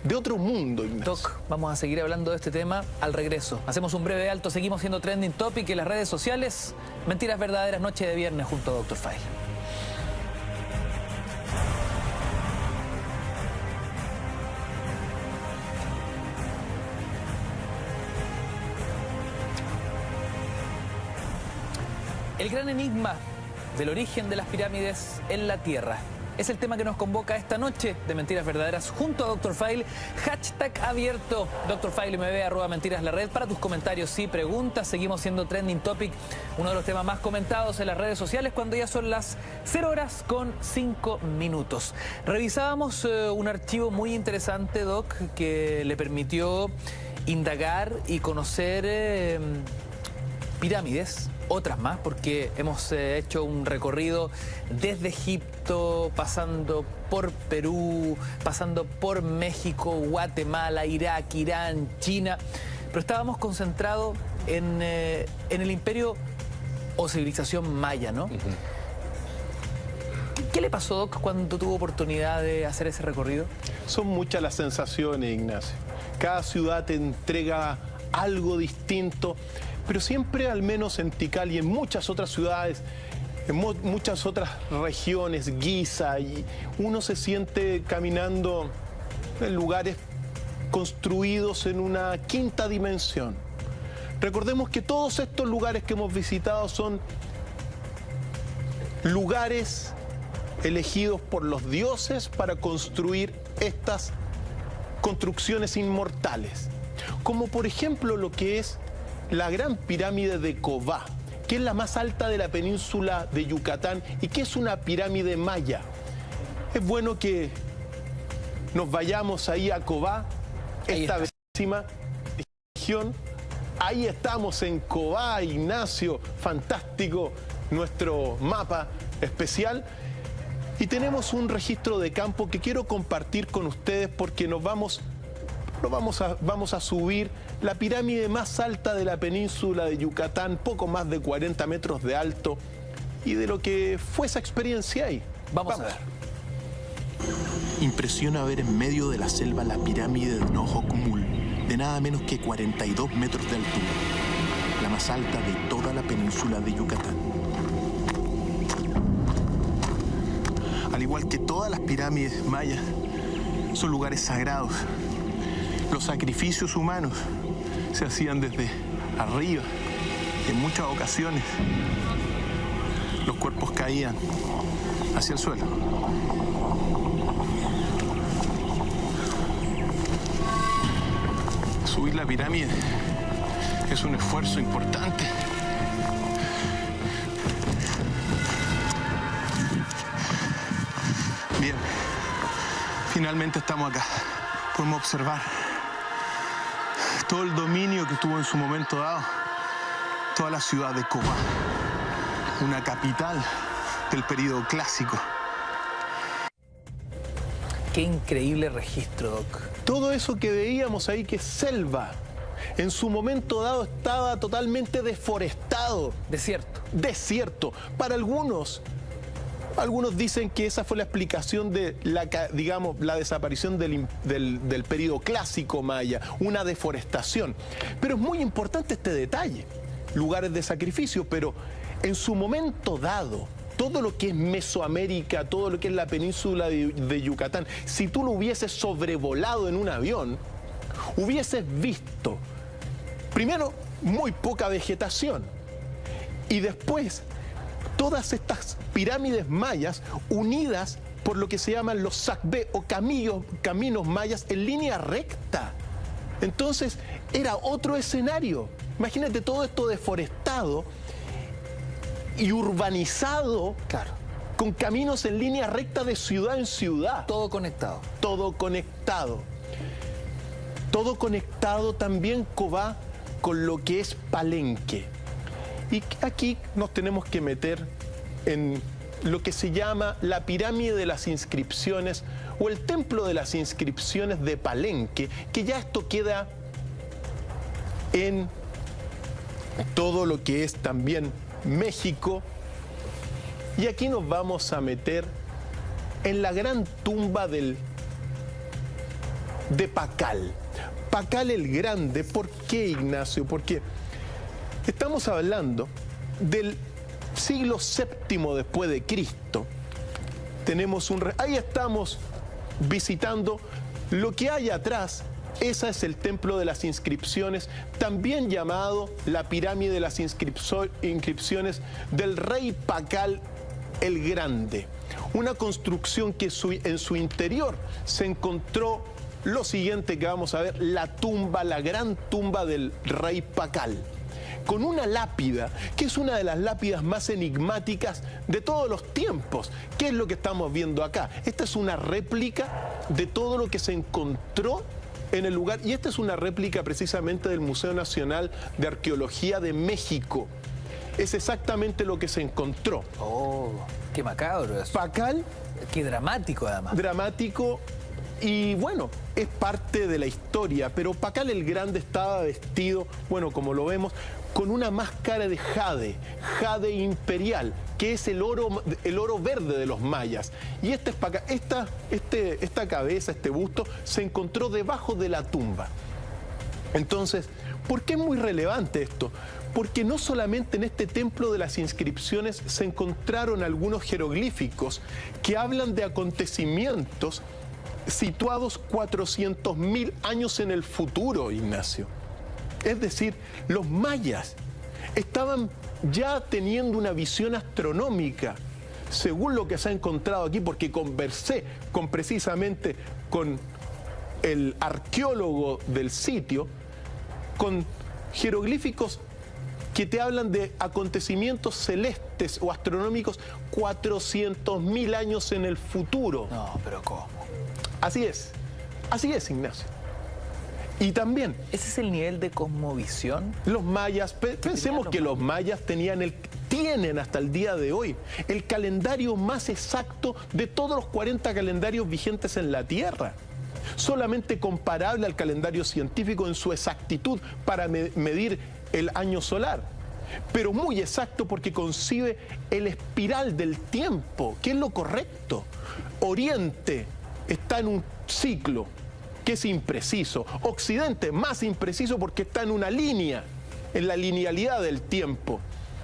de otro mundo, Ignacio. Doc, vamos a seguir hablando de este tema al regreso. Hacemos un breve alto, seguimos siendo Trending Topic en las redes sociales. Mentiras verdaderas, noche de viernes junto a Dr. File. El gran enigma del origen de las pirámides en la Tierra es el tema que nos convoca esta noche de Mentiras Verdaderas junto a Dr. File. Hashtag abierto, Dr. File MB, @mentiras la red, para tus comentarios y preguntas. Seguimos siendo Trending Topic, uno de los temas más comentados en las redes sociales cuando ya son las 0:05. Revisábamos un archivo muy interesante, Doc, que le permitió indagar y conocer pirámides, otras más, porque hemos hecho un recorrido desde Egipto, pasando por Perú, pasando por México, Guatemala, Irak, Irán, China, pero estábamos concentrados en el imperio o civilización maya, ¿no? ¿Qué le pasó, Doc, cuando tuvo oportunidad de hacer ese recorrido? Son muchas las sensaciones, Ignacio. Cada ciudad te entrega algo distinto, pero siempre, al menos en Tikal y en muchas otras ciudades, en muchas otras regiones, Giza, y uno se siente caminando en lugares construidos en una quinta dimensión. Recordemos que todos estos lugares que hemos visitado son lugares elegidos por los dioses para construir estas construcciones inmortales, como por ejemplo lo que es la gran pirámide de Cobá, que es la más alta de la península de Yucatán y que es una pirámide maya. Es bueno que nos vayamos ahí a Cobá, esta bellísima región. Ahí estamos en Cobá, Ignacio, fantástico nuestro mapa especial. Y tenemos un registro de campo que quiero compartir con ustedes porque vamos a subir la pirámide más alta de la península de Yucatán, poco más de 40 metros de alto, y de lo que fue esa experiencia ahí. Vamos a ver. Impresiona ver en medio de la selva la pirámide de Nohokmul, de nada menos que 42 metros de altura, la más alta de toda la península de Yucatán. Al igual que todas las pirámides mayas, son lugares sagrados. Los sacrificios humanos se hacían desde arriba. En muchas ocasiones los cuerpos caían hacia el suelo. Subir la pirámide es un esfuerzo importante. Bien, finalmente estamos acá. Podemos observar todo el dominio que tuvo en su momento dado toda la ciudad de Cobá, una capital del período clásico. Qué increíble registro, Doc. Todo eso que veíamos ahí, que es selva, en su momento dado estaba totalmente deforestado. Desierto. Desierto. Para algunos dicen que esa fue la explicación de la desaparición del período clásico maya, una deforestación. Pero es muy importante este detalle, lugares de sacrificio, pero en su momento dado, todo lo que es Mesoamérica, todo lo que es la península de Yucatán, si tú lo hubieses sobrevolado en un avión, hubieses visto, primero, muy poca vegetación, y después todas estas pirámides mayas unidas por lo que se llaman los sacbé o caminos mayas en línea recta. Entonces era otro escenario. Imagínate todo esto deforestado y urbanizado, Claro. con caminos en línea recta de ciudad en ciudad. Todo conectado. Todo conectado. Todo conectado también, Cobá, con lo que es Palenque. Y aquí nos tenemos que meter en lo que se llama la pirámide de las inscripciones o el templo de las inscripciones de Palenque, que ya esto queda en todo lo que es también México. Y aquí nos vamos a meter en la gran tumba de Pacal. Pacal el Grande. ¿Por qué, Ignacio? Porque estamos hablando del siglo VII después de Cristo. Tenemos ahí estamos visitando lo que hay atrás. Ese es el templo de las inscripciones, también llamado la pirámide de las inscripciones del rey Pacal el Grande. Una construcción que en su interior se encontró lo siguiente que vamos a ver: la tumba, la gran tumba del rey Pacal, con una lápida que es una de las lápidas más enigmáticas de todos los tiempos. ¿Qué es lo que estamos viendo acá? Esta es una réplica de todo lo que se encontró en el lugar, y esta es una réplica precisamente del Museo Nacional de Arqueología de México. Es exactamente lo que se encontró. Oh, qué macabro eso. Pacal, Qué dramático, además. dramático, y bueno, es parte de la historia, pero Pacal el Grande estaba vestido, bueno, como lo vemos, con una máscara de jade imperial, que es el oro verde de los mayas. Y esta cabeza, este busto, se encontró debajo de la tumba. Entonces, ¿por qué es muy relevante esto? Porque no solamente en este templo de las inscripciones se encontraron algunos jeroglíficos que hablan de acontecimientos situados 400.000 años en el futuro, Ignacio. Es decir, los mayas estaban ya teniendo una visión astronómica, según lo que se ha encontrado aquí, porque conversé precisamente con el arqueólogo del sitio, con jeroglíficos que te hablan de acontecimientos celestes o astronómicos 400.000 años en el futuro. No, pero ¿cómo? Así es, Ignacio. Y también ¿Ese es el nivel de cosmovisión? los mayas, pensemos que los mayas tienen hasta el día de hoy el calendario más exacto de todos los 40 calendarios vigentes en la Tierra. Solamente comparable al calendario científico en su exactitud para medir el año solar. Pero muy exacto porque concibe el espiral del tiempo, que es lo correcto. Oriente está en un ciclo que es impreciso. Occidente más impreciso porque está en una línea, en la linealidad del tiempo.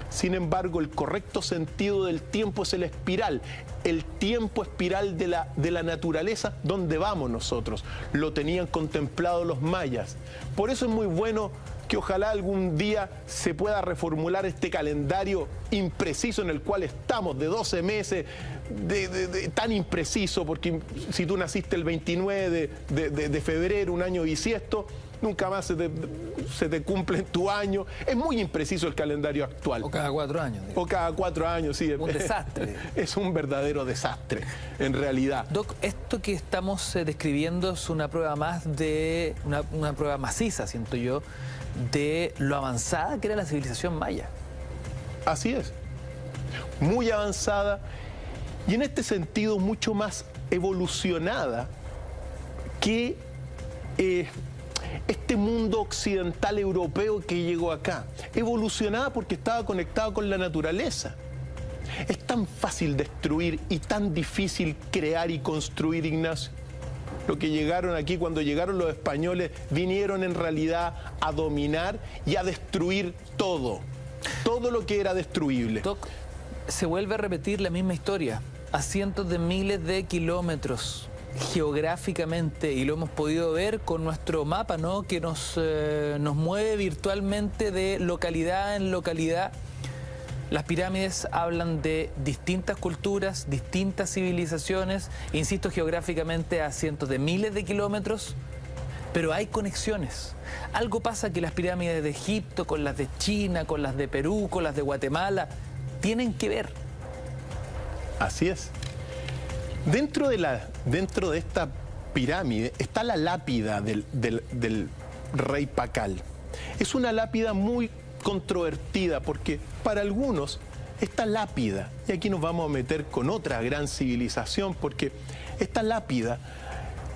Sin embargo, el correcto sentido del tiempo es el espiral. El tiempo espiral de la naturaleza, ¿dónde vamos nosotros? Lo tenían contemplado los mayas. Por eso es muy bueno que ojalá algún día se pueda reformular este calendario impreciso en el cual estamos, de 12 meses, tan impreciso, porque si tú naciste el 29 de febrero, un año bisiesto, nunca más se te cumple tu año. Es muy impreciso el calendario actual. O cada 4 años. Digo. O cada 4 años, sí. Un desastre. Es un verdadero desastre, en realidad. Doc, esto que estamos describiendo es una prueba más de, una prueba maciza, siento yo, de lo avanzada que era la civilización maya. Así es. Muy avanzada y en este sentido mucho más evolucionada que este mundo occidental europeo que llegó acá. Evolucionada porque estaba conectado con la naturaleza. Es tan fácil destruir y tan difícil crear y construir, Ignacio. Lo que llegaron aquí, cuando llegaron los españoles, vinieron en realidad a dominar y a destruir todo. Todo lo que era destruible. Doc, se vuelve a repetir la misma historia a cientos de miles de kilómetros geográficamente, y lo hemos podido ver con nuestro mapa, ¿no? Que nos mueve virtualmente de localidad en localidad. Las pirámides hablan de distintas culturas, distintas civilizaciones, insisto, geográficamente a cientos de miles de kilómetros, pero hay conexiones. Algo pasa que las pirámides de Egipto con las de China, con las de Perú, con las de Guatemala, tienen que ver. Así es. Dentro de esta pirámide está la lápida del rey Pacal. Es una lápida muy controvertida porque para algunos esta lápida, y aquí nos vamos a meter con otra gran civilización, porque esta lápida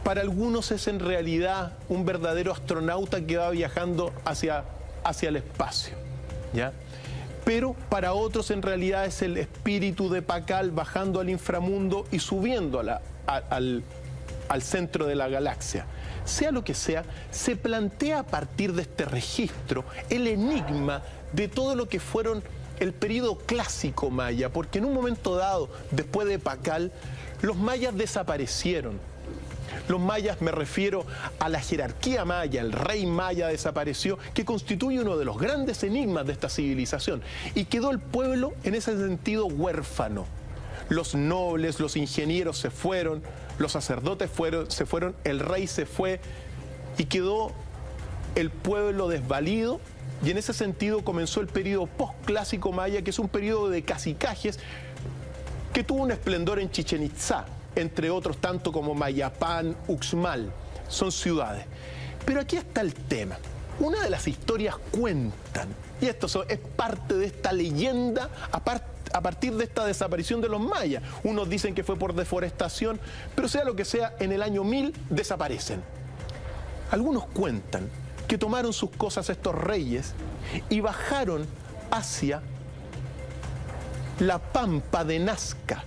para algunos es en realidad un verdadero astronauta que va viajando hacia el espacio, ¿ya? Pero para otros en realidad es el espíritu de Pacal bajando al inframundo y subiendo al centro de la galaxia. Sea lo que sea, se plantea a partir de este registro el enigma de todo lo que fueron el periodo clásico maya, porque en un momento dado, después de Pacal, los mayas desaparecieron. Los mayas, me refiero a la jerarquía maya, el rey maya desapareció, que constituye uno de los grandes enigmas de esta civilización. Y quedó el pueblo, en ese sentido, huérfano. Los nobles, los ingenieros se fueron, los sacerdotes se fueron, el rey se fue y quedó el pueblo desvalido. Y en ese sentido comenzó el periodo postclásico maya, que es un periodo de cacicajes que tuvo un esplendor en Chichén Itzá, entre otros tanto como Mayapán, Uxmal, son ciudades. Pero aquí está el tema. Una de las historias cuentan, y esto es parte de esta leyenda, a partir de esta desaparición de los mayas. Unos dicen que fue por deforestación, pero sea lo que sea, en el año 1000 desaparecen. Algunos cuentan que tomaron sus cosas estos reyes y bajaron hacia la pampa de Nazca.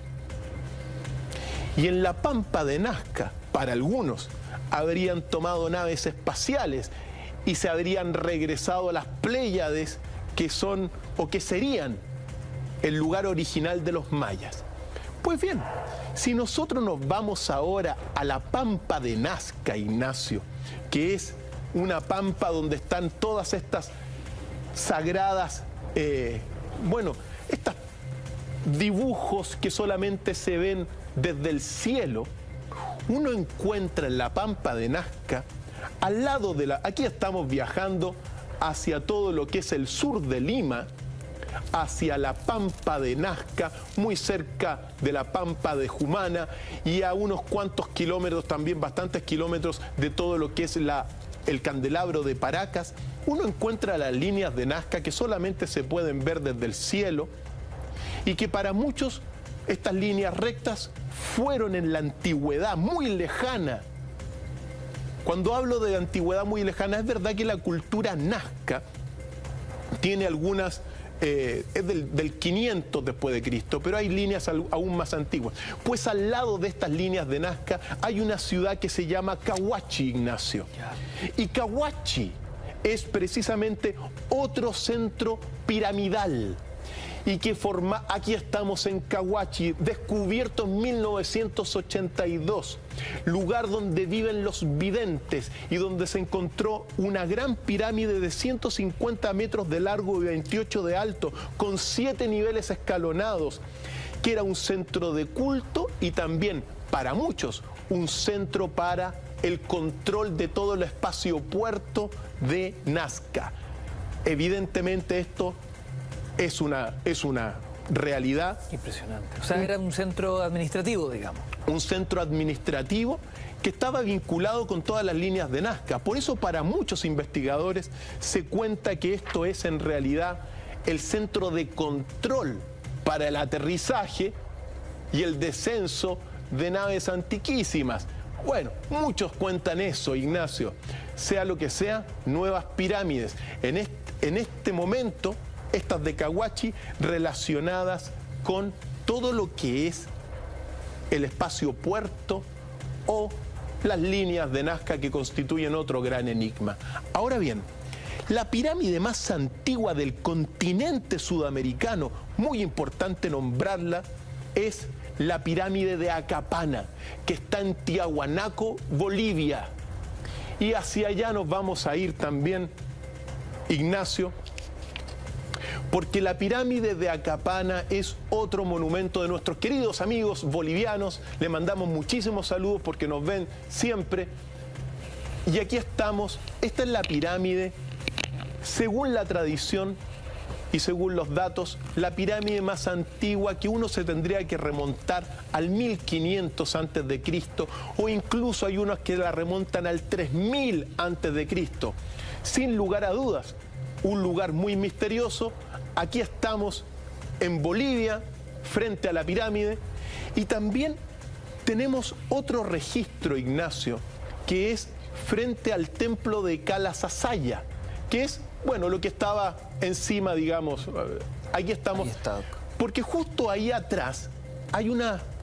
Y en la pampa de Nazca, para algunos, habrían tomado naves espaciales y se habrían regresado a las Pléyades, que son o que serían el lugar original de los mayas. Pues bien, si nosotros nos vamos ahora a la pampa de Nazca, Ignacio, que es una pampa donde están todas estas sagradas, estos dibujos que solamente se ven desde el cielo, uno encuentra en la pampa de Nazca, al lado de aquí estamos viajando hacia todo lo que es el sur de Lima, hacia la pampa de Nazca, muy cerca de la pampa de Jumana y a unos cuantos kilómetros, también bastantes kilómetros de todo lo que es el candelabro de Paracas. Uno encuentra las líneas de Nazca que solamente se pueden ver desde el cielo y que para muchos estas líneas rectas fueron en la antigüedad muy lejana. Cuando hablo de antigüedad muy lejana, es verdad que la cultura nazca tiene algunas, es del 500 después de Cristo, pero hay líneas aún más antiguas. Pues al lado de estas líneas de Nazca hay una ciudad que se llama Cahuachi, Ignacio. Y Cahuachi es precisamente otro centro piramidal. y que aquí estamos en Cahuachi, descubierto en 1982, lugar donde viven los videntes y donde se encontró una gran pirámide de 150 metros de largo y 28 de alto, con 7 niveles escalonados, que era un centro de culto y también, para muchos, un centro para el control de todo el espacio puerto de Nazca. Evidentemente esto es una realidad. Impresionante. O sea, era un centro administrativo, digamos. Un centro administrativo que estaba vinculado con todas las líneas de Nazca. Por eso para muchos investigadores se cuenta que esto es en realidad el centro de control para el aterrizaje y el descenso de naves antiquísimas. Bueno, muchos cuentan eso, Ignacio. Sea lo que sea, nuevas pirámides. En este momento, estas de Cahuachi relacionadas con todo lo que es el espacio puerto o las líneas de Nazca que constituyen otro gran enigma. Ahora bien, la pirámide más antigua del continente sudamericano, muy importante nombrarla, es la pirámide de Acapana, que está en Tiahuanaco, Bolivia. Y hacia allá nos vamos a ir también, Ignacio, porque la pirámide de Acapana es otro monumento de nuestros queridos amigos bolivianos. Le mandamos muchísimos saludos porque nos ven siempre. Y aquí estamos, esta es la pirámide, según la tradición y según los datos, la pirámide más antigua, que uno se tendría que remontar al 1500 antes de Cristo, o incluso hay unos que la remontan al 3000 antes de Cristo. Sin lugar a dudas, un lugar muy misterioso. Aquí estamos en Bolivia, frente a la pirámide, y también tenemos otro registro, Ignacio, que es frente al templo de Calasasaya, que es, bueno, lo que estaba encima, digamos. Aquí estamos. Ahí está. Porque justo ahí atrás hay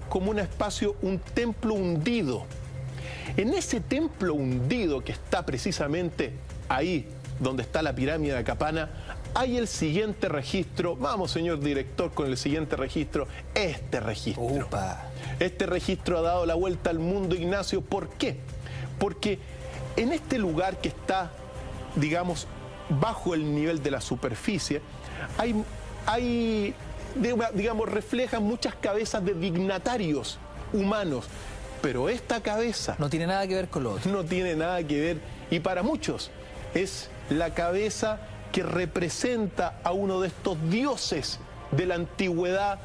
como un espacio, un templo hundido. En ese templo hundido que está precisamente ahí, donde está la pirámide de Acapana, hay el siguiente registro. Vamos, señor director, con el siguiente registro. Este registro. Upa. Este registro ha dado la vuelta al mundo, Ignacio. ¿Por qué? Porque en este lugar que está, digamos, bajo el nivel de la superficie, digamos, reflejan muchas cabezas de dignatarios humanos, pero esta cabeza no tiene nada que ver con lo otro. No tiene nada que ver, y para muchos es la cabeza que representa a uno de estos dioses de la antigüedad,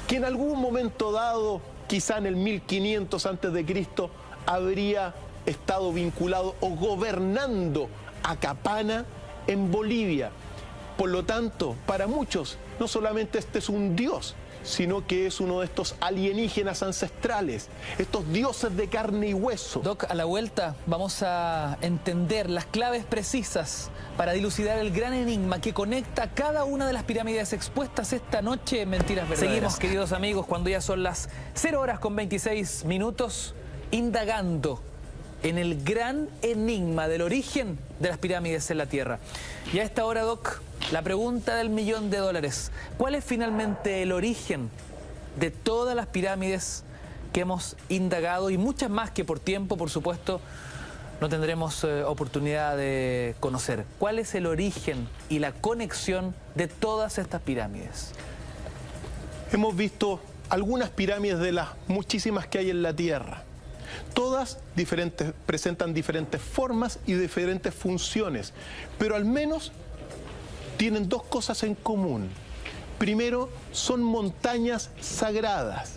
que en algún momento dado, quizá en el 1500 antes de Cristo, habría estado vinculado o gobernando Acapana en Bolivia. Por lo tanto, para muchos, no solamente este es un dios, sino que es uno de estos alienígenas ancestrales, estos dioses de carne y hueso. Doc, a la vuelta vamos a entender las claves precisas para dilucidar el gran enigma que conecta cada una de las pirámides expuestas esta noche en Mentiras Verdaderas. Seguimos, queridos amigos, cuando ya son las 0:26, indagando en el gran enigma del origen de las pirámides en la Tierra. Y a esta hora, Doc, la pregunta del $1.000.000. ¿Cuál es finalmente el origen de todas las pirámides que hemos indagado y muchas más que por tiempo, por supuesto, no tendremos oportunidad de conocer? ¿Cuál es el origen y la conexión de todas estas pirámides? Hemos visto algunas pirámides de las muchísimas que hay en la Tierra. Todas presentan diferentes formas y diferentes funciones, pero al menos tienen dos cosas en común. Primero, son montañas sagradas.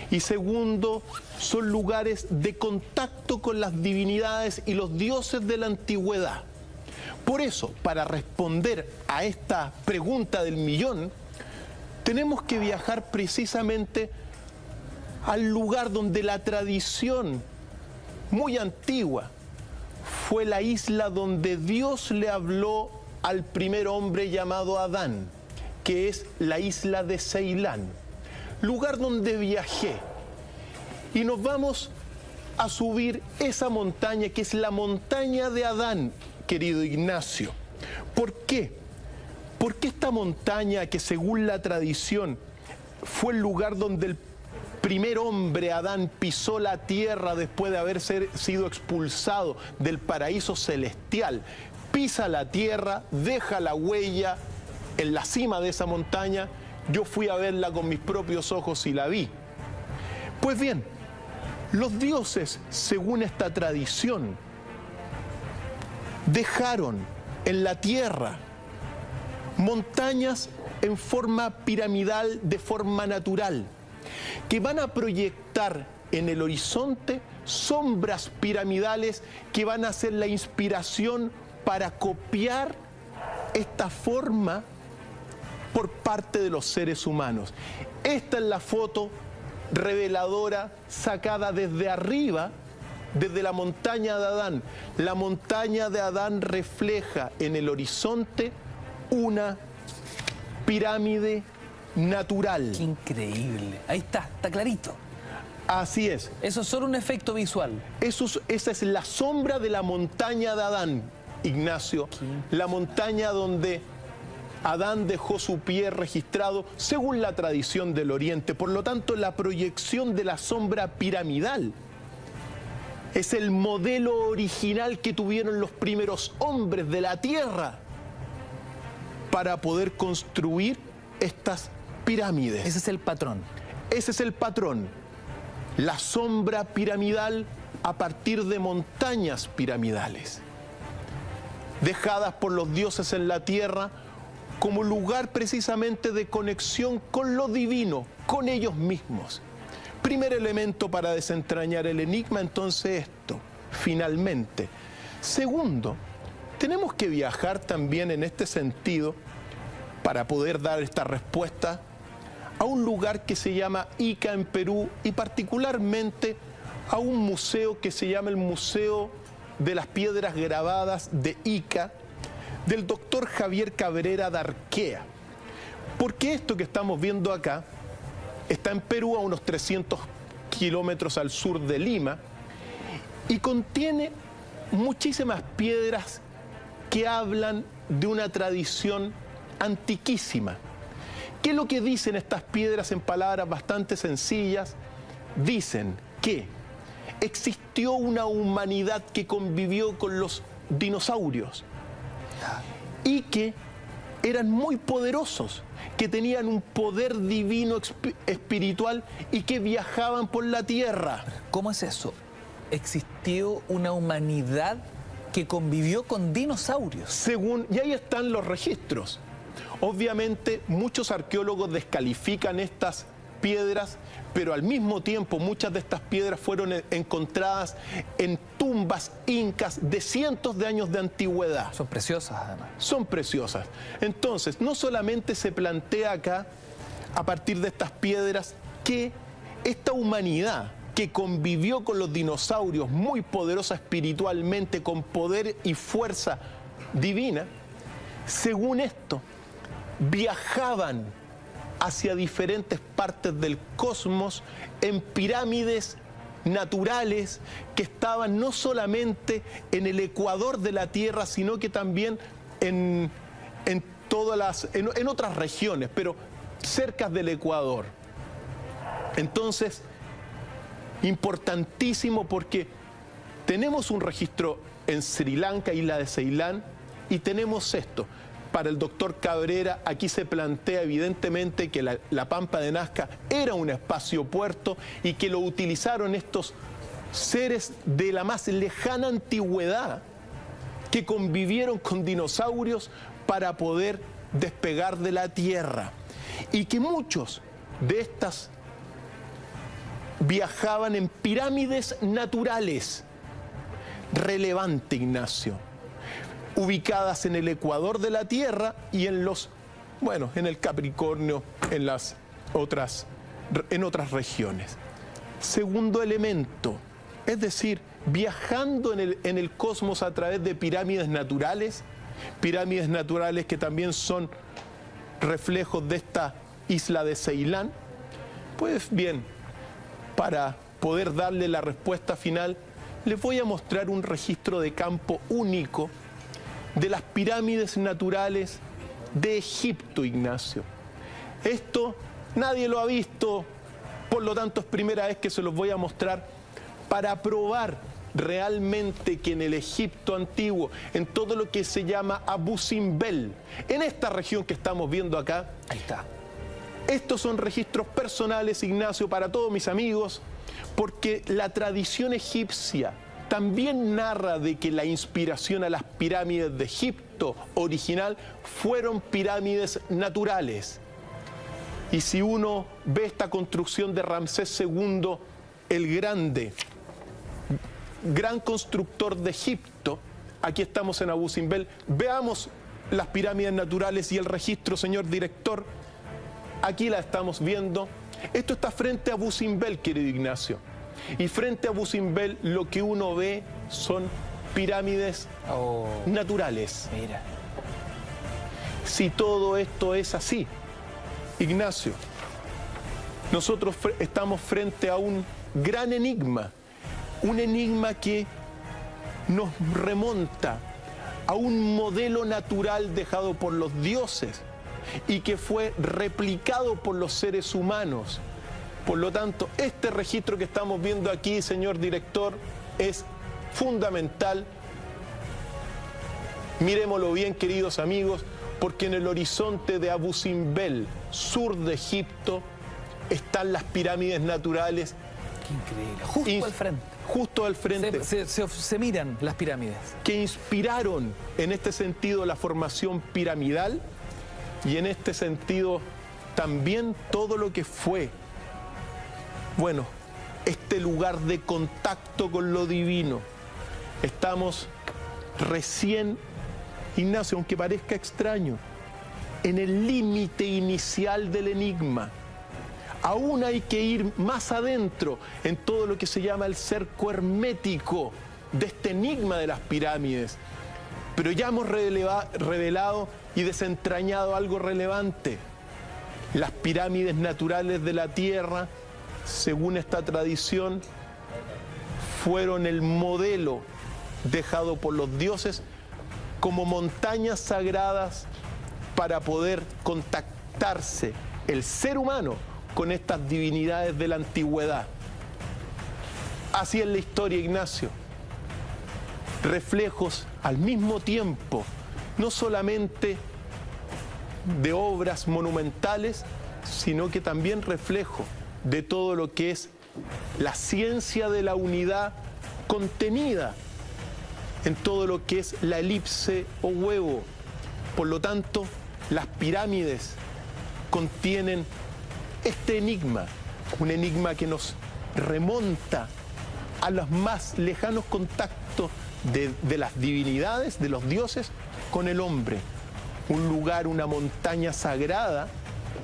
Y segundo, son lugares de contacto con las divinidades y los dioses de la antigüedad. Por eso, para responder a esta pregunta del millón, tenemos que viajar precisamente al lugar donde la tradición muy antigua fue la isla donde Dios le habló al primer hombre llamado Adán, que es la isla de Ceilán, lugar donde viajé. Y nos vamos a subir esa montaña, que es la montaña de Adán, querido Ignacio. ¿Por qué? ¿Por qué esta montaña, que según la tradición fue el lugar donde el primer hombre, Adán, pisó la tierra después de haber sido expulsado del paraíso celestial, pisa la tierra, deja la huella en la cima de esa montaña? Yo fui a verla con mis propios ojos y la vi. Pues bien, los dioses, según esta tradición, dejaron en la tierra montañas en forma piramidal, de forma natural, que van a proyectar en el horizonte sombras piramidales que van a ser la inspiración para copiar esta forma por parte de los seres humanos. Esta es la foto reveladora sacada desde arriba, desde la montaña de Adán. La montaña de Adán refleja en el horizonte una pirámide natural. Qué increíble. Ahí está clarito. Así es. Eso es solo un efecto visual. Esa es la sombra de la montaña de Adán, Ignacio. La montaña donde Adán dejó su pie registrado según la tradición del Oriente. Por lo tanto, la proyección de la sombra piramidal es el modelo original que tuvieron los primeros hombres de la tierra para poder construir estas pirámides. Ese es el patrón. Ese es el patrón. La sombra piramidal a partir de montañas piramidales, dejadas por los dioses en la tierra como lugar precisamente de conexión con lo divino, con ellos mismos. Primer elemento para desentrañar el enigma, entonces esto, finalmente. Segundo, tenemos que viajar también en este sentido para poder dar esta respuesta a un lugar que se llama Ica en Perú, y particularmente a un museo que se llama el Museo de las Piedras Grabadas de Ica, del doctor Javier Cabrera de Arquea. Porque esto que estamos viendo acá está en Perú, a unos 300 kilómetros al sur de Lima, y contiene muchísimas piedras que hablan de una tradición antiquísima. ¿Qué es lo que dicen estas piedras en palabras bastante sencillas? Dicen que existió una humanidad que convivió con los dinosaurios y que eran muy poderosos, que tenían un poder divino espiritual y que viajaban por la tierra. ¿Cómo es eso? ¿Existió una humanidad que convivió con dinosaurios? Y ahí están los registros. Obviamente muchos arqueólogos descalifican estas piedras, pero al mismo tiempo muchas de estas piedras fueron encontradas en tumbas incas de cientos de años de antigüedad. Son preciosas, además. Son preciosas. Entonces, no solamente se plantea acá, a partir de estas piedras, que esta humanidad que convivió con los dinosaurios, muy poderosa espiritualmente, con poder y fuerza divina, según esto, viajaban hacia diferentes partes del cosmos en pirámides naturales que estaban no solamente en el ecuador de la Tierra, sino que también en otras regiones, pero cerca del Ecuador. Entonces, importantísimo, porque tenemos un registro en Sri Lanka, isla de Ceilán, y tenemos esto. Para el doctor Cabrera, aquí se plantea evidentemente que la Pampa de Nazca era un espacio puerto y que lo utilizaron estos seres de la más lejana antigüedad que convivieron con dinosaurios para poder despegar de la tierra, y que muchos de estas viajaban en pirámides naturales. Relevante, Ignacio. Ubicadas en el ecuador de la Tierra y en el Capricornio, en otras regiones. Segundo elemento, es decir, viajando en el cosmos a través de pirámides naturales que también son reflejos de esta isla de Ceilán. Pues bien, para poder darle la respuesta final, les voy a mostrar un registro de campo único de las pirámides naturales de Egipto, Ignacio. Esto nadie lo ha visto, por lo tanto es primera vez que se los voy a mostrar para probar realmente que en el Egipto antiguo, en todo lo que se llama Abu Simbel, en esta región que estamos viendo acá, Ahí está. estos son registros personales, Ignacio, para todos mis amigos, porque la tradición egipcia también narra de que la inspiración a las pirámides de Egipto original fueron pirámides naturales. Y si uno ve esta construcción de Ramsés II el Grande, gran constructor de Egipto, aquí estamos en Abu Simbel, veamos las pirámides naturales y el registro, señor director. Aquí la estamos viendo. Esto está frente a Abu Simbel, querido Ignacio. Y frente a Abu Simbel lo que uno ve son pirámides naturales. Mira. Si todo esto es así, Ignacio, nosotros estamos frente a un gran enigma. Un enigma que nos remonta a un modelo natural dejado por los dioses y que fue replicado por los seres humanos. Por lo tanto, este registro que estamos viendo aquí, señor director, es fundamental. Miremoslo bien, queridos amigos, porque en el horizonte de Abu Simbel, sur de Egipto, están las pirámides naturales. Qué increíble. Justo al frente. Justo al frente. Se miran las pirámides. Que inspiraron en este sentido la formación piramidal y en este sentido también todo lo que fue, bueno, este lugar de contacto con lo divino. Estamos recién, Ignacio, aunque parezca extraño, en el límite inicial del enigma. Aún hay que ir más adentro en todo lo que se llama el cerco hermético de este enigma de las pirámides. Pero ya hemos revelado y desentrañado algo relevante. Las pirámides naturales de la Tierra, según esta tradición, fueron el modelo dejado por los dioses como montañas sagradas para poder contactarse el ser humano con estas divinidades de la antigüedad. Así es la historia, Ignacio. Reflejos al mismo tiempo, no solamente de obras monumentales, sino que también reflejo de todo lo que es la ciencia de la unidad contenida en todo lo que es la elipse o huevo. Por lo tanto, las pirámides contienen este enigma, un enigma que nos remonta a los más lejanos contactos de las divinidades, de los dioses, con el hombre. Un lugar, una montaña sagrada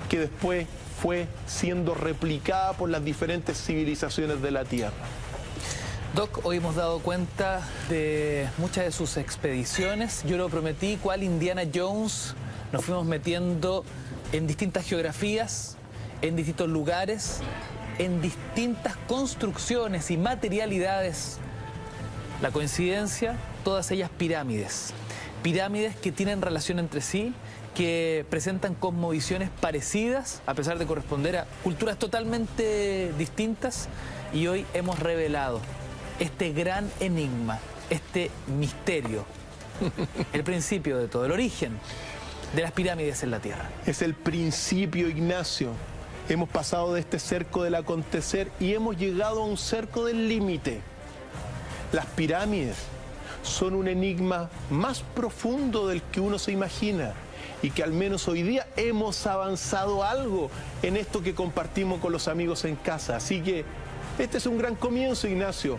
que después fue siendo replicada por las diferentes civilizaciones de la Tierra. Doc, hoy hemos dado cuenta de muchas de sus expediciones. Yo lo prometí, cual Indiana Jones, nos fuimos metiendo en distintas geografías, en distintos lugares, en distintas construcciones y materialidades. La coincidencia, todas ellas pirámides. Pirámides que tienen relación entre sí, que presentan cosmovisiones parecidas, a pesar de corresponder a culturas totalmente distintas. Y hoy hemos revelado este gran enigma, este misterio, el principio de todo, el origen de las pirámides en la Tierra. Es el principio, Ignacio. Hemos pasado de este cerco del acontecer y hemos llegado a un cerco del límite. Las pirámides son un enigma más profundo del que uno se imagina y que al menos hoy día hemos avanzado algo en esto que compartimos con los amigos en casa. Así que este es un gran comienzo, Ignacio.